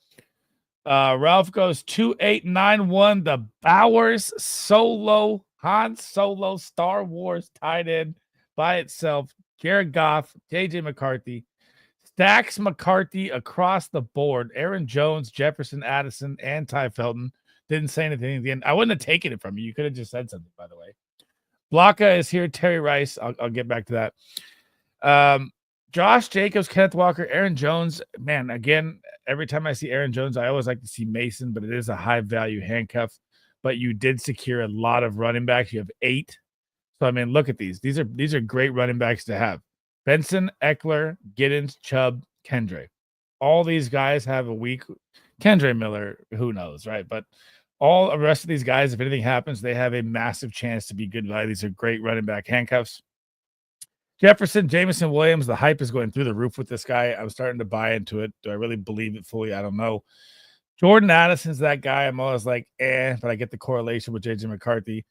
Speaker 1: Ralph goes 2891. The Bowers solo Han Solo Star Wars tight end by itself. Jared Goff, JJ McCarthy. Stacks McCarthy across the board. Aaron Jones, Jefferson, Addison, and Ty Felton. Didn't say anything at the end. I wouldn't have taken it from you. You could have just said something, by the way. Blocka is here. Terry Rice. I'll get back to that. Josh Jacobs, Kenneth Walker, Aaron Jones. Man, again, every time I see Aaron Jones, I always like to see Mason, but it is a high-value handcuff. But you did secure a lot of running backs. You have 8. So, I mean, look at these. These are great running backs to have. Benson, Eckler, Giddens, Chubb, Kendre. All these guys have a week. Kendre Miller, who knows, right? But all the rest of these guys, if anything happens, they have a massive chance to be good value. These are great running back handcuffs. Jefferson, Jameson Williams, the hype is going through the roof with this guy. I'm starting to buy into it. Do I really believe it fully? I don't know. Jordan Addison's that guy. I'm always like, but I get the correlation with JJ McCarthy.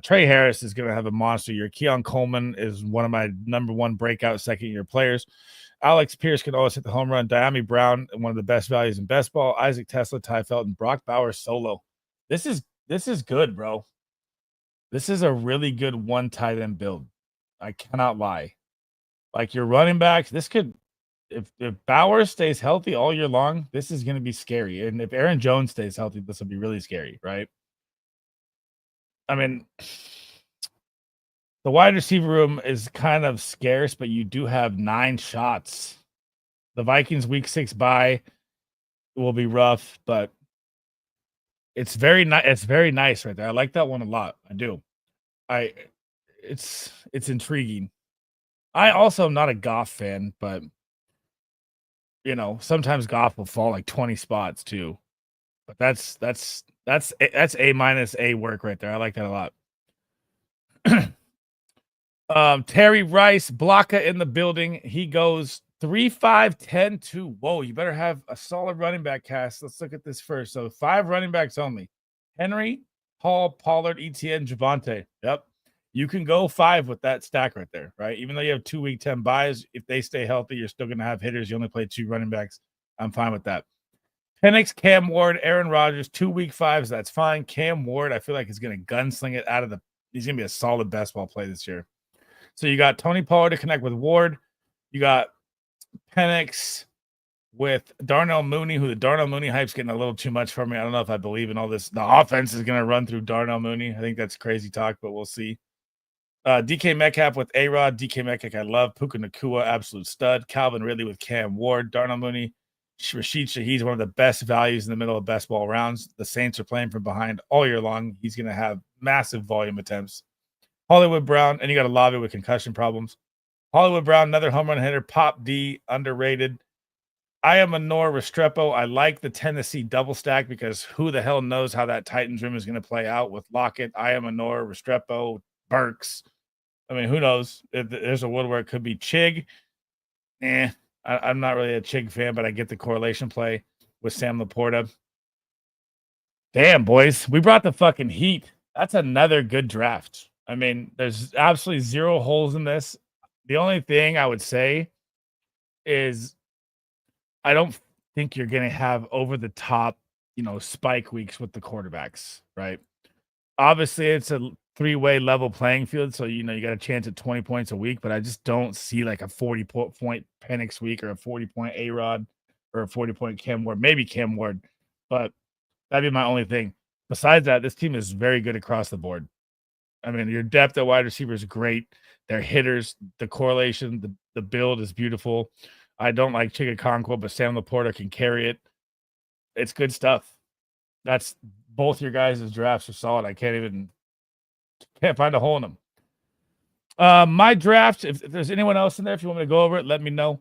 Speaker 1: Trey Harris is going to have a monster year. Keon Coleman is one of my number 1 breakout second-year players. Alex Pierce can always hit the home run. Diami Brown, one of the best values in best ball. Isaac Tesla, Ty Felton, Brock Bowers solo. This is good, bro. This is a really good one tight end build. I cannot lie. Like your running backs, this could, if Bowers stays healthy all year long, this is going to be scary. And if Aaron Jones stays healthy, this will be really scary, right? I mean, the wide receiver room is kind of scarce, but you do have 9 shots. The Vikings week 6 bye will be rough, but it's very nice. It's very nice right there. I like that one a lot. I do. It's intriguing. I also am not a Goff fan, but you know, sometimes Goff will fall like 20 spots too. But that's A- work right there. I like that a lot. Terry Rice, Blocka in the building. He goes 3, 5, 10, 2. Whoa, you better have a solid running back cast. Let's look at this first. So 5 running backs only. Henry, Hall, Pollard, ETN, Javonte. Yep. You can go 5 with that stack right there, right? Even though you have 2 week 10 buys, if they stay healthy, you're still going to have hitters. You only play 2 running backs. I'm fine with that. Penix, Cam Ward, Aaron Rodgers, 2 week 5s. That's fine. Cam Ward, I feel like he's going to gunsling it out of he's going to be a solid best ball play this year. So you got Tony Pollard to connect with Ward. You got Penix with Darnell Mooney, who the Darnell Mooney hype's getting a little too much for me. I don't know if I believe in all this. The offense is going to run through Darnell Mooney. I think that's crazy talk, but we'll see. DK Metcalf with A-Rod. DK Metcalf, I love. Puka Nakua, absolute stud. Calvin Ridley with Cam Ward. Darnell Mooney, Rashid Shaheed's one of the best values in the middle of best ball rounds. The Saints are playing from behind all year long. He's going to have massive volume attempts. Hollywood Brown, and you got Olave with concussion problems. Hollywood Brown, another home run hitter. Pop D, underrated. I am Manor Restrepo. I like the Tennessee double stack because who the hell knows how that Titans room is going to play out with Lockett, I am Manor, Restrepo, Burks. I mean, who knows? There's a world where it could be Chig. I'm not really a Chig fan, but I get the correlation play with Sam Laporta. Damn, boys. We brought the fucking heat. That's another good draft. I mean, there's absolutely zero holes in this. The only thing I would say is I don't think you're going to have over the top, spike weeks with the quarterbacks, right? Obviously, it's a three-way level playing field, so you got a chance at 20 points a week, but I just don't see like a 40-point Penix week or a 40-point A-Rod or a 40-point Cam Ward, maybe Cam Ward, but that'd be my only thing. Besides that, this team is very good across the board. I mean, your depth at wide receiver is great. They're hitters. The correlation, the build is beautiful. I don't like Chigakonkwo, but Sam Laporta can carry it. It's good stuff. That's both your guys' drafts are solid. I can't find a hole in them. My draft, if there's anyone else in there, if you want me to go over it, let me know.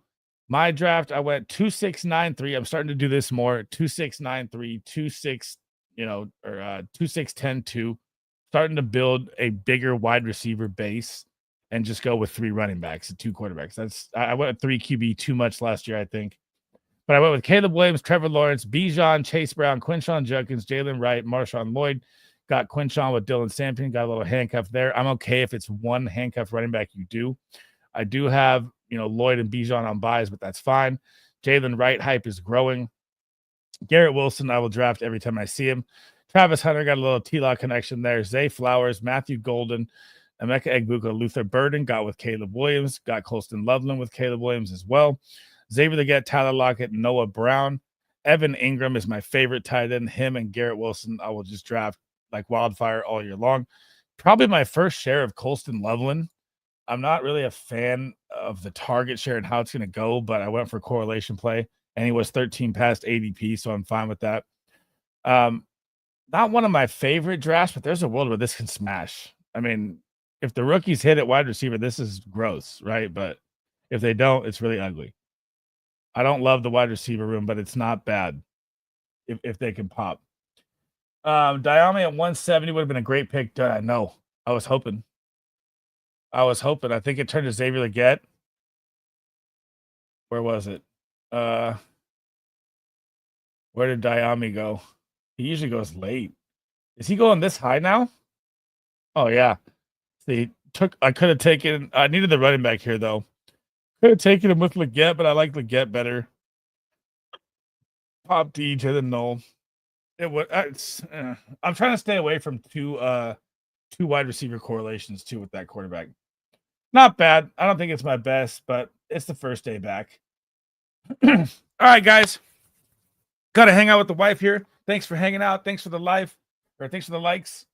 Speaker 1: My draft, I went 2-6-9-3. I'm starting to do this more. 2-6-9-3, 2-6, or 2-6-10-2. Starting to build a bigger wide receiver base and just go with 3 running backs and 2 quarterbacks. I went with 3 QB too much last year, I think. But I went with Caleb Williams, Trevor Lawrence, Bijan, Chase Brown, Quinshon Judkins, Jalen Wright, Marshawn Lloyd. Got Quinshon with Dylan Sampson. Got a little handcuff there. I'm okay if it's one handcuff running back you do. I do have, Lloyd and Bijan on buys, but that's fine. Jalen Wright hype is growing. Garrett Wilson, I will draft every time I see him. Travis Hunter got a little T-Law connection there. Zay Flowers, Matthew Golden, Emeka Egbuka, Luther Burden got with Caleb Williams. Got Colston Loveland with Caleb Williams as well. Xavier Leggett, Tyler Lockett, Noah Brown. Evan Ingram is my favorite tight end. Him and Garrett Wilson, I will just draft like wildfire all year long. Probably my first share of Colston Loveland. I'm not really a fan of the target share and how it's going to go, but I went for correlation play, and he was 13 past ADP, so I'm fine with that. Not one of my favorite drafts, but there's a world where this can smash. I mean, if the rookies hit at wide receiver, this is gross, right? But if they don't, it's really ugly. I don't love the wide receiver room, but it's not bad if they can pop. Diami at 170 would have been a great pick. No, I was hoping. I think it turned to Xavier Leggett. Where was it? Where did Diami go? He usually goes late. Is he going this high now? Oh, yeah. I could have taken, I needed the running back here, though. Could have taken him with Leggett, but I like Leggett better. Pop D to the null. I'm trying to stay away from two wide receiver correlations, too, with that quarterback. Not bad. I don't think it's my best, but it's the first day back. All right, guys. Got to hang out with the wife here. Thanks for hanging out. Thanks for the live, or thanks for the likes.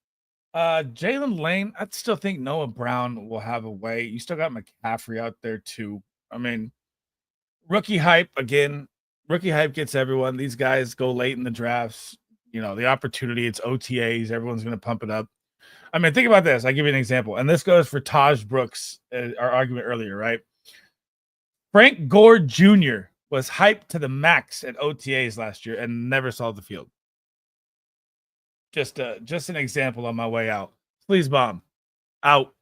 Speaker 1: Jalen Lane, I still think Noah Brown will have a way. You still got McCaffrey out there too. I mean, rookie hype again. Rookie hype gets everyone. These guys go late in the drafts. The opportunity. It's OTAs. Everyone's going to pump it up. I mean, think about this. I'll give you an example, and this goes for Taj Brooks. Our argument earlier, right? Frank Gore Jr. was hyped to the max at OTAs last year and never saw the field. Just an example on my way out. Sleez bomb. Out.